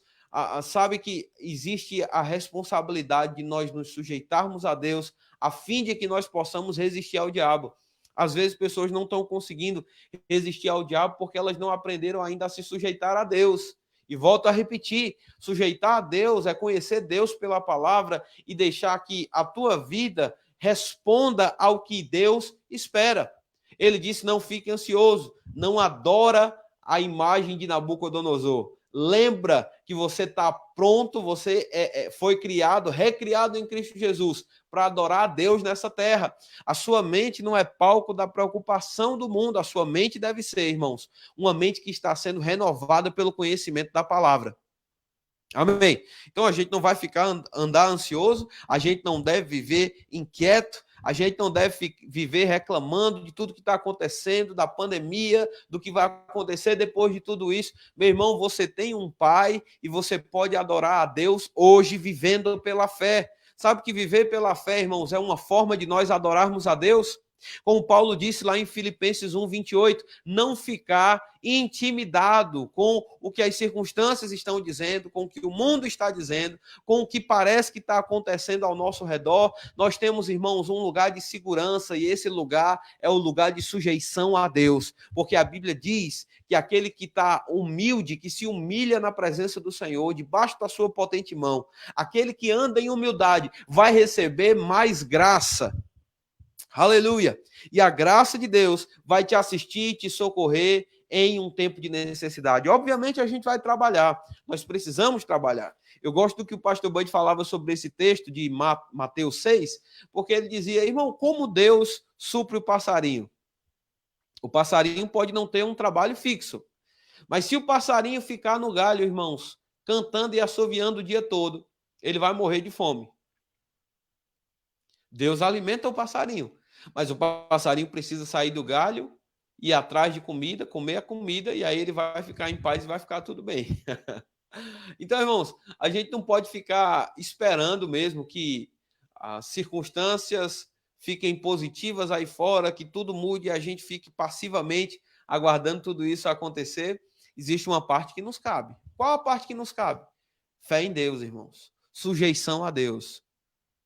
sabe que existe a responsabilidade de nós nos sujeitarmos a Deus, a fim de que nós possamos resistir ao diabo. Às vezes pessoas não estão conseguindo resistir ao diabo porque elas não aprenderam ainda a se sujeitar a Deus. E volto a repetir, sujeitar a Deus é conhecer Deus pela palavra e deixar que a tua vida responda ao que Deus espera. Ele disse: não fique ansioso, não adora a imagem de Nabucodonosor. Lembra que você está pronto, você foi criado, recriado em Cristo Jesus, para adorar a Deus nessa terra. A sua mente não é palco da preocupação do mundo, a sua mente deve ser, irmãos, uma mente que está sendo renovada pelo conhecimento da palavra. Amém? Então a gente não vai andar ansioso, a gente não deve viver inquieto, a gente não deve viver reclamando de tudo que está acontecendo, da pandemia, do que vai acontecer depois de tudo isso. Meu irmão, você tem um pai e você pode adorar a Deus hoje vivendo pela fé. Sabe que viver pela fé, irmãos, é uma forma de nós adorarmos a Deus? Como Paulo disse lá em Filipenses 1:28, não ficar intimidado com o que as circunstâncias estão dizendo, com o que o mundo está dizendo, com o que parece que está acontecendo ao nosso redor. Nós temos, irmãos, um lugar de segurança e esse lugar é o lugar de sujeição a Deus, porque a Bíblia diz que aquele que está humilde, que se humilha na presença do Senhor, debaixo da sua potente mão, aquele que anda em humildade, vai receber mais graça. Aleluia! E a graça de Deus vai te assistir, te socorrer em um tempo de necessidade. Obviamente a gente vai trabalhar, nós precisamos trabalhar. Eu gosto do que o pastor Bud falava sobre esse texto de Mateus 6, porque ele dizia: irmão, como Deus supre o passarinho? O passarinho pode não ter um trabalho fixo, mas se o passarinho ficar no galho, irmãos, cantando e assoviando o dia todo, ele vai morrer de fome. Deus alimenta o passarinho, mas o passarinho precisa sair do galho, ir atrás de comida, comer a comida, e aí ele vai ficar em paz e vai ficar tudo bem. Então, irmãos, a gente não pode ficar esperando mesmo que as circunstâncias fiquem positivas aí fora, que tudo mude e a gente fique passivamente aguardando tudo isso acontecer. Existe uma parte que nos cabe. Qual a parte que nos cabe? Fé em Deus, irmãos. Sujeição a Deus.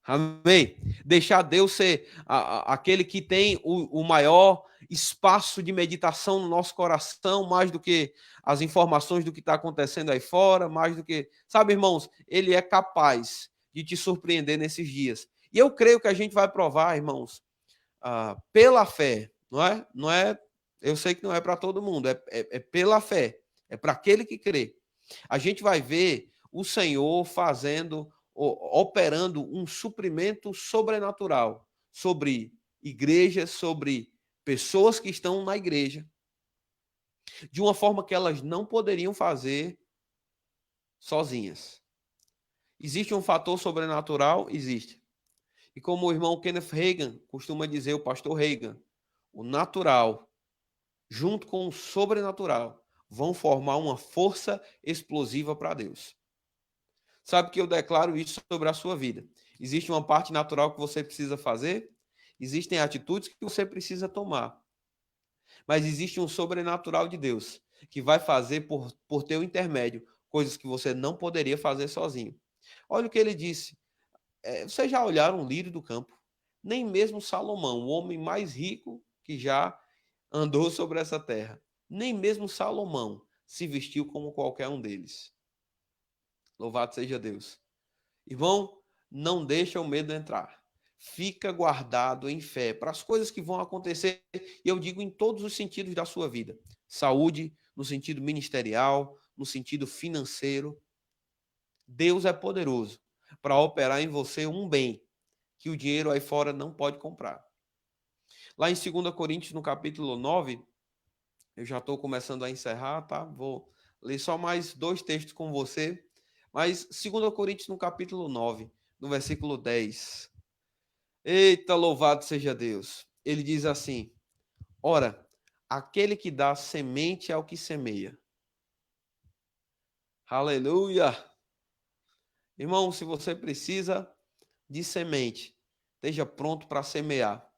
Amém? Deixar Deus ser aquele que tem o maior espaço de meditação no nosso coração, mais do que as informações do que está acontecendo aí fora, mais do que... Sabe, irmãos, ele é capaz de te surpreender nesses dias. E eu creio que a gente vai provar, irmãos, pela fé, não é? Não é? Eu sei que não é para todo mundo, é pela fé, é para aquele que crê. A gente vai ver o Senhor operando um suprimento sobrenatural sobre igrejas, sobre pessoas que estão na igreja, de uma forma que elas não poderiam fazer sozinhas. Existe um fator sobrenatural? Existe. E como o irmão Kenneth Hagin costuma dizer, o pastor Hagin, o natural, junto com o sobrenatural, vão formar uma força explosiva para Deus. Sabe que eu declaro isso sobre a sua vida. Existe uma parte natural que você precisa fazer, existem atitudes que você precisa tomar. Mas existe um sobrenatural de Deus, que vai fazer por teu intermédio coisas que você não poderia fazer sozinho. Olha o que ele disse. Vocês já olharam o lírio do campo? Nem mesmo Salomão, o homem mais rico que já andou sobre essa terra, nem mesmo Salomão se vestiu como qualquer um deles. Louvado seja Deus. Irmão, não deixa o medo entrar. Fica guardado em fé para as coisas que vão acontecer, e eu digo em todos os sentidos da sua vida. Saúde, no sentido ministerial, no sentido financeiro. Deus é poderoso para operar em você um bem que o dinheiro aí fora não pode comprar. Lá em 2 Coríntios, no capítulo 9, eu já estou começando a encerrar, tá? Vou ler só mais 2 textos com você. Mas 2 Coríntios, no capítulo 9, no versículo 10. Eita, louvado seja Deus. Ele diz assim: ora, aquele que dá semente ao que semeia. Aleluia! Irmão, se você precisa de semente, esteja pronto para semear.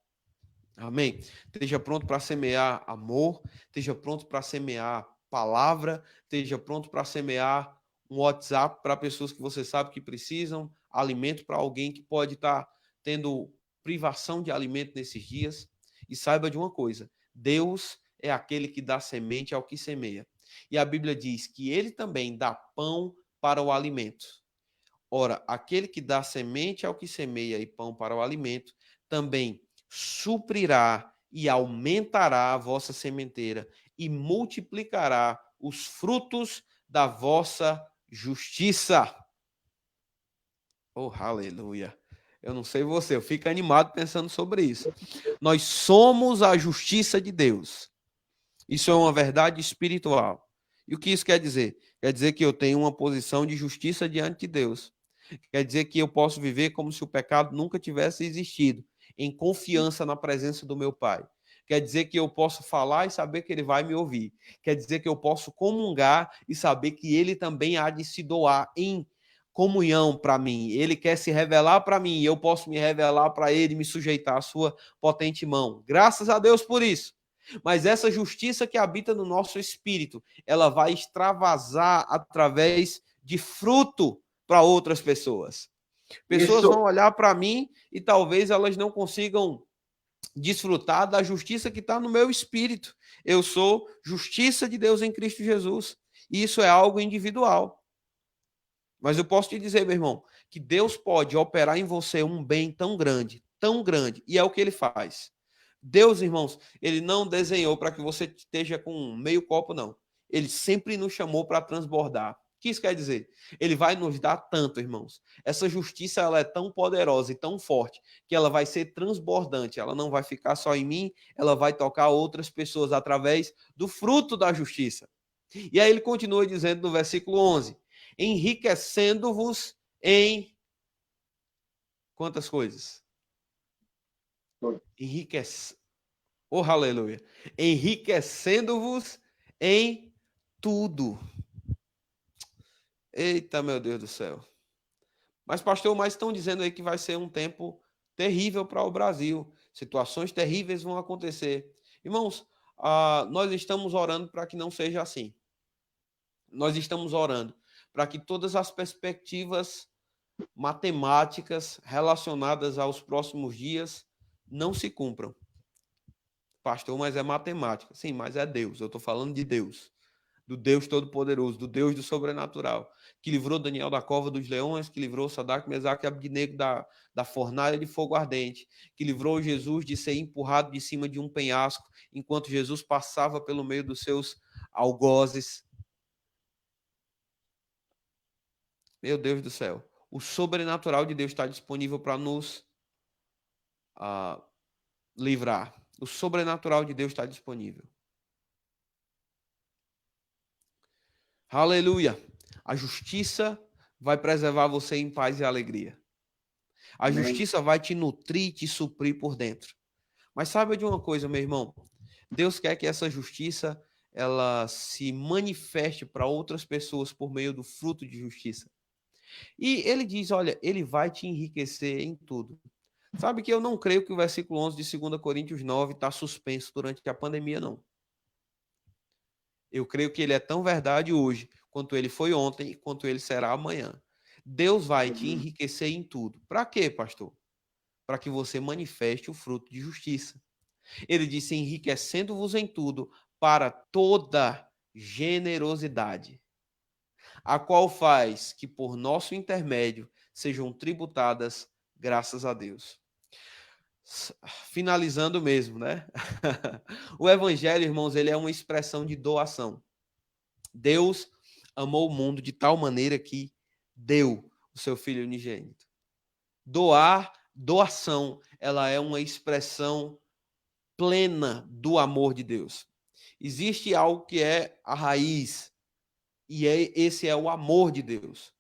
Amém? Esteja pronto para semear amor, esteja pronto para semear palavra, esteja pronto para semear um WhatsApp para pessoas que você sabe que precisam, alimento para alguém que pode estar tendo privação de alimento nesses dias. E saiba de uma coisa, Deus é aquele que dá semente ao que semeia. E a Bíblia diz que ele também dá pão para o alimento. Ora, aquele que dá semente ao que semeia e pão para o alimento, também suprirá e aumentará a vossa sementeira e multiplicará os frutos da vossa justiça. Oh, aleluia. Eu não sei você, eu fico animado pensando sobre isso. Nós somos a justiça de Deus. Isso é uma verdade espiritual. E o que isso quer dizer? Quer dizer que eu tenho uma posição de justiça diante de Deus. Quer dizer que eu posso viver como se o pecado nunca tivesse existido, em confiança na presença do meu Pai. Quer dizer que eu posso falar e saber que Ele vai me ouvir. Quer dizer que eu posso comungar e saber que Ele também há de se doar em comunhão para mim. Ele quer se revelar para mim e eu posso me revelar para Ele e me sujeitar à sua potente mão. Graças a Deus por isso. Mas essa justiça que habita no nosso espírito, ela vai extravasar através de fruto para outras pessoas. Pessoas vão olhar para mim e talvez elas não consigam desfrutar da justiça que está no meu espírito. Eu sou justiça de Deus em Cristo Jesus. E isso é algo individual. Mas eu posso te dizer, meu irmão, que Deus pode operar em você um bem tão grande, e é o que ele faz. Deus, irmãos, ele não desenhou para que você esteja com meio copo, não. Ele sempre nos chamou para transbordar. O que isso quer dizer? Ele vai nos dar tanto, irmãos. Essa justiça ela é tão poderosa e tão forte que ela vai ser transbordante. Ela não vai ficar só em mim, ela vai tocar outras pessoas através do fruto da justiça. E aí ele continua dizendo no versículo 11: enriquecendo-vos em quantas coisas? Oh, aleluia. Enriquecendo-vos em tudo. Eita, meu Deus do céu. Mas, pastor, mas estão dizendo aí que vai ser um tempo terrível para o Brasil. Situações terríveis vão acontecer. Irmãos, nós estamos orando para que não seja assim. Nós estamos orando para que todas as perspectivas matemáticas relacionadas aos próximos dias não se cumpram. Pastor, mas é matemática. Sim, mas é Deus. Eu estou falando de Deus. Do Deus Todo-Poderoso, do Deus do sobrenatural, que livrou Daniel da cova dos leões, que livrou Sadraque, Mesaque e Abednego da fornalha de fogo ardente, que livrou Jesus de ser empurrado de cima de um penhasco, enquanto Jesus passava pelo meio dos seus algozes. Meu Deus do céu. O sobrenatural de Deus está disponível para nos livrar. O sobrenatural de Deus está disponível. Aleluia. A justiça vai preservar você em paz e alegria. A justiça vai te nutrir, te suprir por dentro. Mas saiba de uma coisa, meu irmão. Deus quer que essa justiça ela se manifeste para outras pessoas por meio do fruto de justiça. E ele diz, olha, ele vai te enriquecer em tudo. Sabe que eu não creio que o versículo 11 de 2 Coríntios 9 está suspenso durante a pandemia, não. Eu creio que ele é tão verdade hoje, quanto ele foi ontem e quanto ele será amanhã. Deus vai te enriquecer em tudo. Para quê, pastor? Para que você manifeste o fruto de justiça. Ele disse, enriquecendo-vos em tudo, para toda generosidade, a qual faz que por nosso intermédio sejam tributadas graças a Deus. Finalizando mesmo, né? O evangelho, irmãos, ele é uma expressão de doação. Deus amou o mundo de tal maneira que deu o seu Filho unigênito. Doação, ela é uma expressão plena do amor de Deus. Existe algo que é a raiz, e esse é o amor de Deus.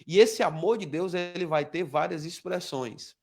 E esse amor de Deus, ele vai ter várias expressões.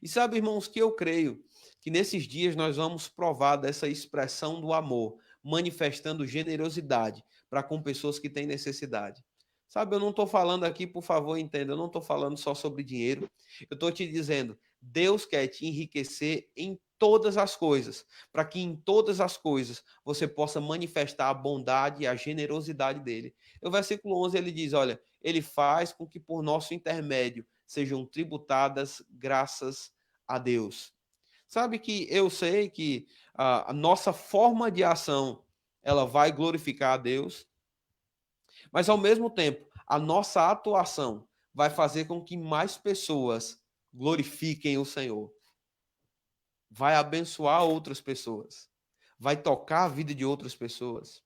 E sabe, irmãos, que eu creio que nesses dias nós vamos provar dessa expressão do amor, manifestando generosidade para com pessoas que têm necessidade. Sabe, eu não estou falando aqui, por favor, entenda, eu não estou falando só sobre dinheiro. Eu estou te dizendo, Deus quer te enriquecer em todas as coisas, para que em todas as coisas você possa manifestar a bondade e a generosidade dele. O versículo 11, ele diz, olha, ele faz com que por nosso intermédio sejam tributadas graças a Deus. Sabe que eu sei que a nossa forma de ação, ela vai glorificar a Deus, mas ao mesmo tempo, a nossa atuação vai fazer com que mais pessoas glorifiquem o Senhor. Vai abençoar outras pessoas. Vai tocar a vida de outras pessoas.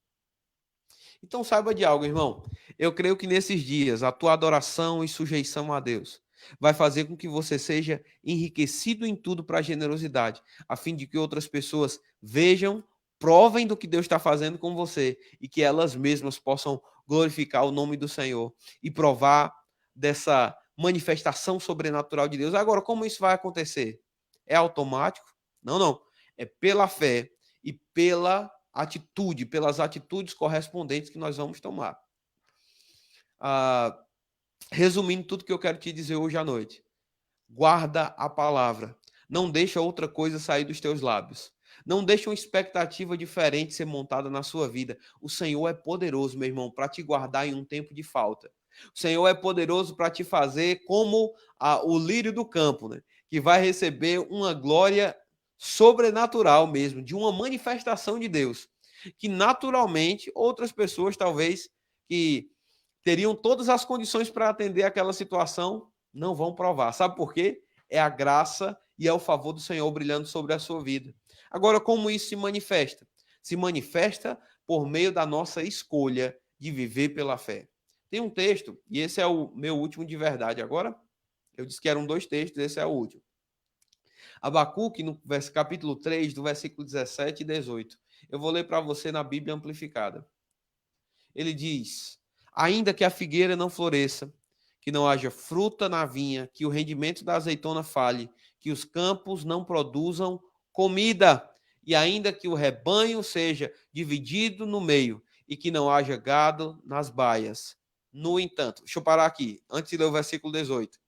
Então saiba de algo, irmão. Eu creio que nesses dias a tua adoração e sujeição a Deus vai fazer com que você seja enriquecido em tudo para a generosidade, a fim de que outras pessoas vejam, provem do que Deus está fazendo com você e que elas mesmas possam glorificar o nome do Senhor e provar dessa manifestação sobrenatural de Deus. Agora, como isso vai acontecer? É automático? Não, não. É pela fé e pela atitude, pelas atitudes correspondentes que nós vamos tomar. Resumindo tudo que eu quero te dizer hoje à noite. Guarda a palavra. Não deixa outra coisa sair dos teus lábios. Não deixa uma expectativa diferente ser montada na sua vida. O Senhor é poderoso, meu irmão, para te guardar em um tempo de falta. O Senhor é poderoso para te fazer como o lírio do campo, né? Que vai receber uma glória sobrenatural mesmo, de uma manifestação de Deus, que naturalmente outras pessoas talvez que teriam todas as condições para atender aquela situação, não vão provar. Sabe por quê? É a graça e é o favor do Senhor brilhando sobre a sua vida. Agora, como isso se manifesta? Se manifesta por meio da nossa escolha de viver pela fé. Tem um texto, e esse é o meu último de verdade agora. Eu disse que eram 2 textos, esse é o último. Abacuque, no capítulo 3, do versículo 17 e 18. Eu vou ler para você na Bíblia amplificada. Ele diz: ainda que a figueira não floresça, que não haja fruta na vinha, que o rendimento da azeitona falhe, que os campos não produzam comida, e ainda que o rebanho seja dividido no meio, e que não haja gado nas baias. No entanto, deixa eu parar aqui, antes de ler o versículo 18.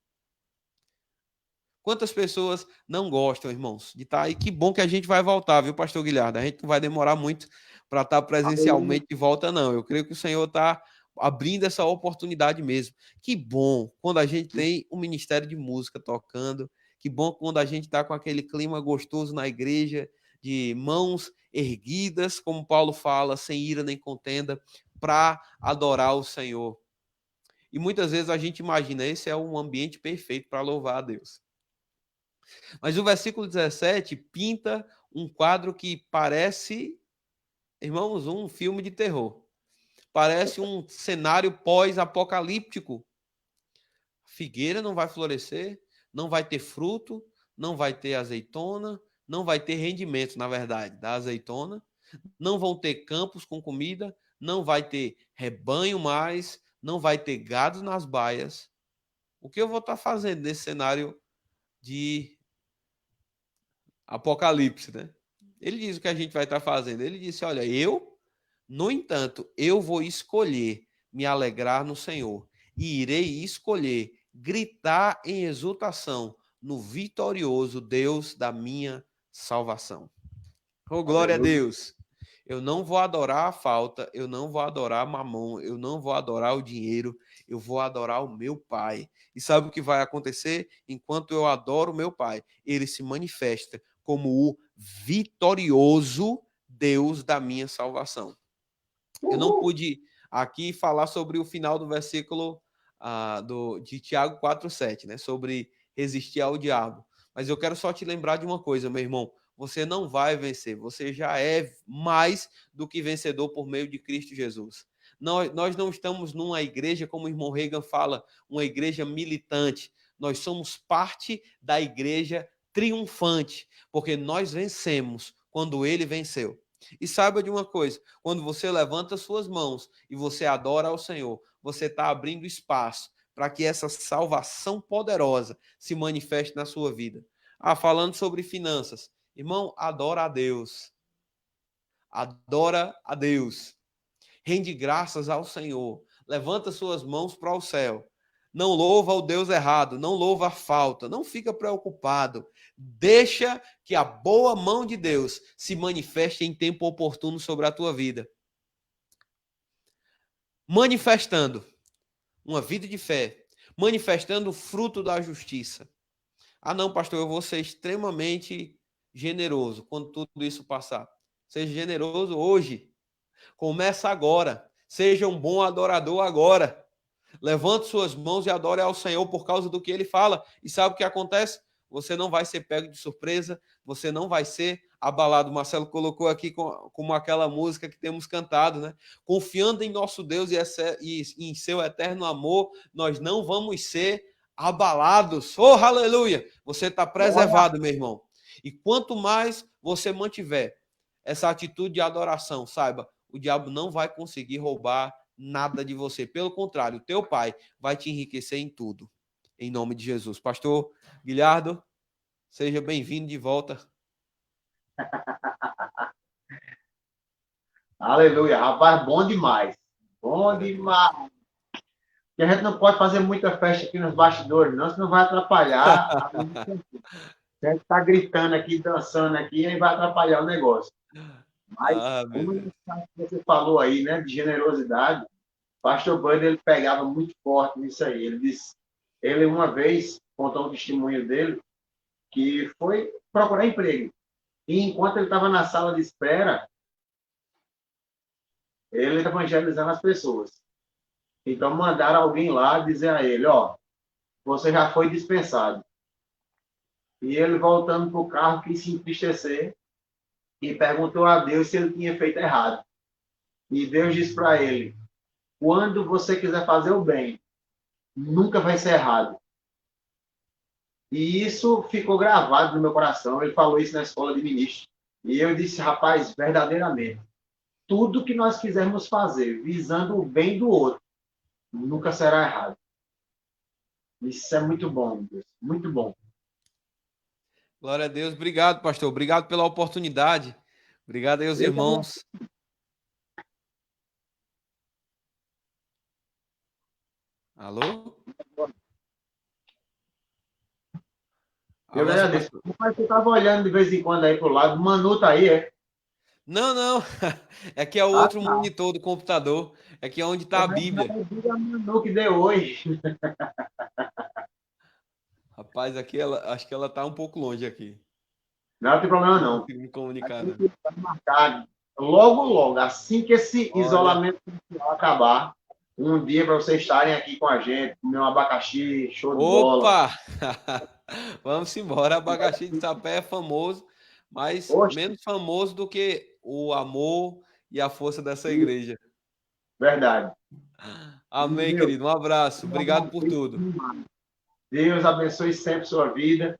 Quantas pessoas não gostam, irmãos, de estar aí? Que bom que a gente vai voltar, viu, pastor Guilherme? A gente não vai demorar muito para estar presencialmente de volta, não. Eu creio que o Senhor está abrindo essa oportunidade mesmo. Que bom quando a gente tem um ministério de música tocando, que bom quando a gente está com aquele clima gostoso na igreja, de mãos erguidas, como Paulo fala, sem ira nem contenda, para adorar o Senhor. E muitas vezes a gente imagina, esse é um ambiente perfeito para louvar a Deus. Mas o versículo 17 pinta um quadro que parece, irmãos, um filme de terror. Parece um cenário pós-apocalíptico. Figueira não vai florescer, não vai ter fruto, não vai ter azeitona, não vai ter rendimento, na verdade, da azeitona, não vão ter campos com comida, não vai ter rebanho mais, não vai ter gado nas baias. O que eu vou estar fazendo nesse cenário de apocalipse, né? Ele diz o que a gente vai estar fazendo. Ele disse, olha, no entanto, eu vou escolher me alegrar no Senhor e irei escolher gritar em exultação no vitorioso Deus da minha salvação. Oh, glória a Deus! Eu não vou adorar a falta, eu não vou adorar mamão, eu não vou adorar o dinheiro, eu vou adorar o meu Pai. E sabe o que vai acontecer? Enquanto eu adoro o meu Pai, ele se manifesta como o vitorioso Deus da minha salvação. Eu não pude aqui falar sobre o final do versículo de Tiago 4,7, né? Sobre resistir ao diabo. Mas eu quero só te lembrar de uma coisa, meu irmão. Você não vai vencer, você já é mais do que vencedor por meio de Cristo Jesus. Nós não estamos numa igreja, como o irmão Reagan fala, uma igreja militante. Nós somos parte da igreja triunfante, porque nós vencemos quando ele venceu. E saiba de uma coisa, quando você levanta suas mãos e você adora ao Senhor, você está abrindo espaço para que essa salvação poderosa se manifeste na sua vida. Falando sobre finanças, irmão, adora a Deus. Adora a Deus. Rende graças ao Senhor. Levanta suas mãos para o céu. Não louva o Deus errado, não louva a falta, não fica preocupado. Deixa que a boa mão de Deus se manifeste em tempo oportuno sobre a tua vida. Manifestando uma vida de fé, manifestando o fruto da justiça. Não, pastor, eu vou ser extremamente generoso quando tudo isso passar. Seja generoso hoje. Começa agora. Seja um bom adorador agora. Levante suas mãos e adore ao Senhor por causa do que ele fala. E sabe o que acontece? Você não vai ser pego de surpresa, você não vai ser abalado. O Marcelo colocou aqui como aquela música que temos cantado, né? Confiando em nosso Deus e em seu eterno amor, nós não vamos ser abalados. Oh, aleluia! Você está preservado, meu irmão. E quanto mais você mantiver essa atitude de adoração, saiba, o diabo não vai conseguir roubar nada de você. Pelo contrário, o teu Pai vai te enriquecer em tudo. Em nome de Jesus. Pastor Guilherdo, seja bem-vindo de volta. Aleluia, rapaz, bom demais. Bom demais. E a gente não pode fazer muita festa aqui nos bastidores, não, senão vai atrapalhar. A gente está gritando aqui, dançando aqui, aí vai atrapalhar o negócio. Mas, como você falou aí, né, de generosidade, o pastor Bunny, ele pegava muito forte nisso aí. Ele disse, ele uma vez contou um testemunho dele, que foi procurar emprego. E enquanto ele estava na sala de espera, ele evangelizando as pessoas. Então mandaram alguém lá dizer a ele, ó, você já foi dispensado. E ele voltando para o carro quis se entristecer e perguntou a Deus se ele tinha feito errado. E Deus disse para ele, quando você quiser fazer o bem, nunca vai ser errado. E isso ficou gravado no meu coração. Ele falou isso na escola de ministro. E eu disse, rapaz, verdadeiramente, tudo que nós quisermos fazer visando o bem do outro, nunca será errado. Isso é muito bom, Deus. Muito bom. Glória a Deus. Obrigado, pastor. Obrigado pela oportunidade. Obrigado aí aos irmãos. Alô? Eu agradeço. Mas você estava olhando de vez em quando aí para o lado. Manu tá aí, é? Não, não. É que é o Ah, outro tá. monitor do computador. É que é onde está Eu a Bíblia. vi a Manu que deu hoje. Rapaz, aqui acho que ela tá um pouco longe aqui. Não tem problema, Não não. consigo me A comunicar, não. gente vai marcar logo, logo, assim que esse Olha, isolamento social acabar, um dia para vocês estarem aqui com a gente, comer um abacaxi, show de bola. opa! Vamos embora. Abacaxi de sapé é famoso, mas Poxa, menos famoso do que o amor e a força dessa igreja. verdade. Amém, Meu, querido. Um abraço. Obrigado por tudo. Deus abençoe sempre sua vida.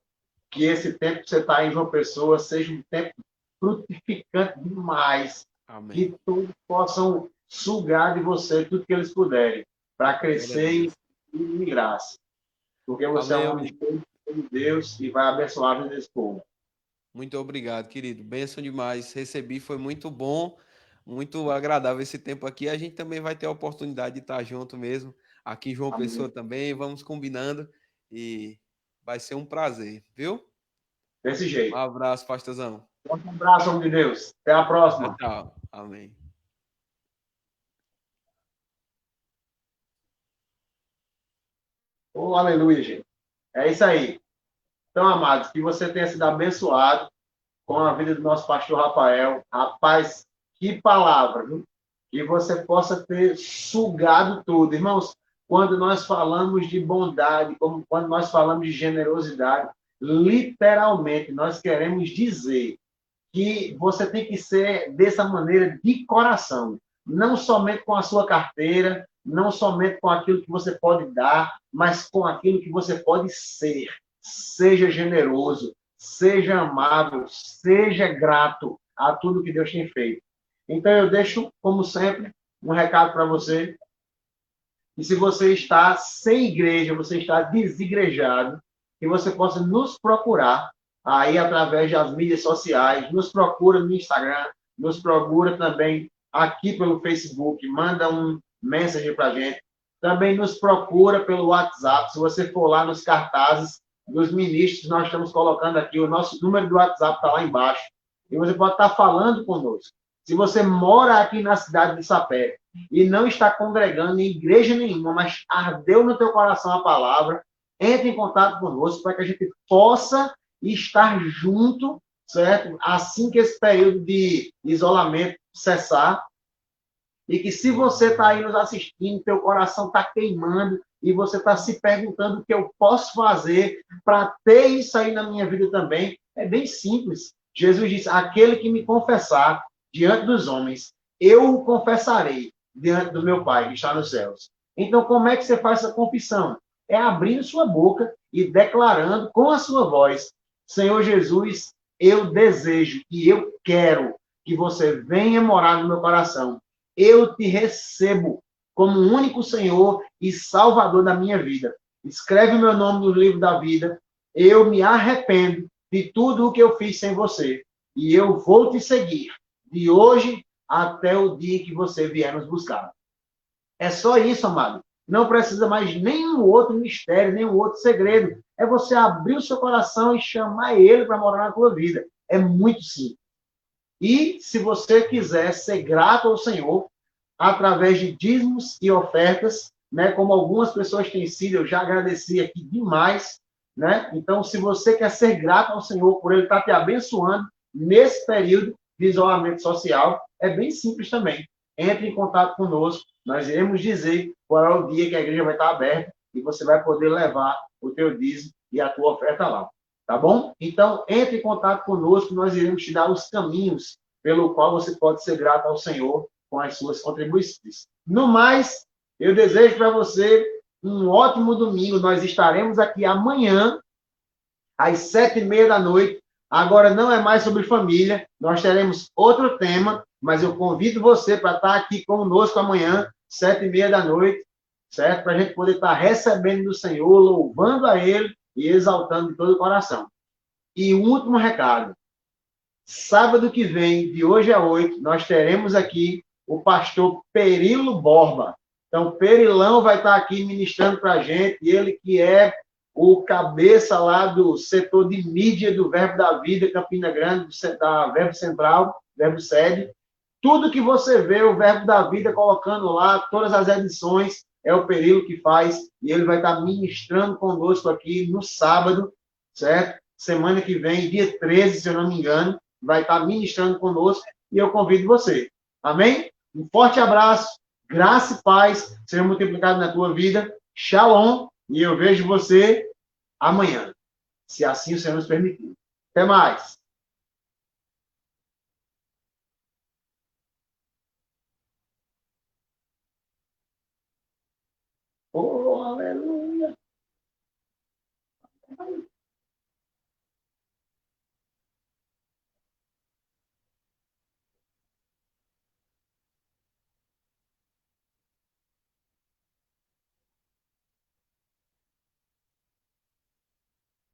Que esse tempo que você está em João Pessoa seja um tempo frutificante demais. Amém. Que todos possam sugar de você tudo que eles puderem, para Glória a crescer Deus. em graça. Porque você é um homem Amém. de Deus e vai abençoar a vida desse povo. Muito obrigado, querido. Bênção demais. Recebi, foi muito bom, muito agradável esse tempo aqui. A gente também vai ter a oportunidade de estar junto mesmo, aqui em João Amém. Pessoa também. Vamos combinando e vai ser um prazer, viu? Desse Um jeito. abraço, pastorzão. Um abraço, homem de Deus. Até a Tchau, próxima. tchau. Amém. Oh, aleluia, gente. É isso aí. Então, amados, que você tenha sido abençoado com a vida do nosso pastor Rafael. Rapaz, que palavra, viu? Que você possa ter sugado tudo. Irmãos, quando nós falamos de bondade, como quando nós falamos de generosidade, literalmente nós queremos dizer que você tem que ser dessa maneira de coração, não somente com a sua carteira, não somente com aquilo que você pode dar, mas com aquilo que você pode ser. Seja generoso, seja amável, seja grato a tudo que Deus tem feito. Então eu deixo, como sempre, um recado para você. E se você está sem igreja, você está desigrejado, que você possa nos procurar aí através das mídias sociais, nos procura no Instagram, nos procura também aqui pelo Facebook, manda um mensagem para a gente. Também nos procura pelo WhatsApp. Se você for lá nos cartazes dos ministros, nós estamos colocando aqui, o nosso número do WhatsApp está lá embaixo. E você pode estar falando conosco. Se você mora aqui na cidade de Sapé e não está congregando em igreja nenhuma, mas ardeu no teu coração a palavra, entre em contato conosco para que a gente possa estar junto, certo? Assim que esse período de isolamento cessar, e que se você está aí nos assistindo, teu coração está queimando e você está se perguntando o que eu posso fazer para ter isso aí na minha vida também, é bem simples. Jesus disse: aquele que me confessar diante dos homens, eu o confessarei diante do meu Pai que está nos céus. Então, como é que você faz essa confissão? É abrindo sua boca e declarando com a sua voz: Senhor Jesus, eu desejo e eu quero que você venha morar no meu coração. Eu te recebo como o único Senhor e Salvador da minha vida. Escreve o meu nome no livro da vida. Eu me arrependo de tudo o que eu fiz sem você. E eu vou te seguir de hoje até o dia que você vier nos buscar. É só isso, amado. Não precisa mais nenhum outro mistério, nenhum outro segredo. É você abrir o seu coração e chamar ele para morar na tua vida. É muito simples. E se você quiser ser grato ao Senhor, através de dízimos e ofertas, né, como algumas pessoas têm sido, eu já agradeci aqui demais, né? Então, se você quer ser grato ao Senhor por ele estar te abençoando nesse período de isolamento social, é bem simples também. Entre em contato conosco, nós iremos dizer qual é o dia que a igreja vai estar aberta e você vai poder levar o teu dízimo e a tua oferta lá. Tá bom? Então, entre em contato conosco, nós iremos te dar os caminhos pelo qual você pode ser grato ao Senhor com as suas contribuições. No mais, eu desejo para você um ótimo domingo. Nós estaremos aqui amanhã, às 7h30 da noite. Agora não é mais sobre família, nós teremos outro tema, mas eu convido você para estar aqui conosco amanhã, 7h30 da noite, certo? Para a gente poder estar recebendo do Senhor, louvando a Ele e exaltando de todo o coração. E um último recado. Sábado que vem, de hoje a 8, nós teremos aqui o pastor Perilo Borba. Então, Perilão vai estar aqui ministrando para a gente, ele que é o cabeça lá do setor de mídia do Verbo da Vida, Campina Grande, da Verbo Central. verbo sede. Tudo que você vê, o Verbo da Vida colocando lá, todas as edições, é o Perilo que faz, e ele vai estar ministrando conosco aqui no sábado, certo? Semana que vem, dia 13, se eu não me engano, vai estar ministrando conosco, e eu convido você. Amém? Um forte abraço, graça e paz sejam multiplicados na tua vida. Shalom, e eu vejo você amanhã, se assim o Senhor nos permitir. Até mais. Oh, aleluia.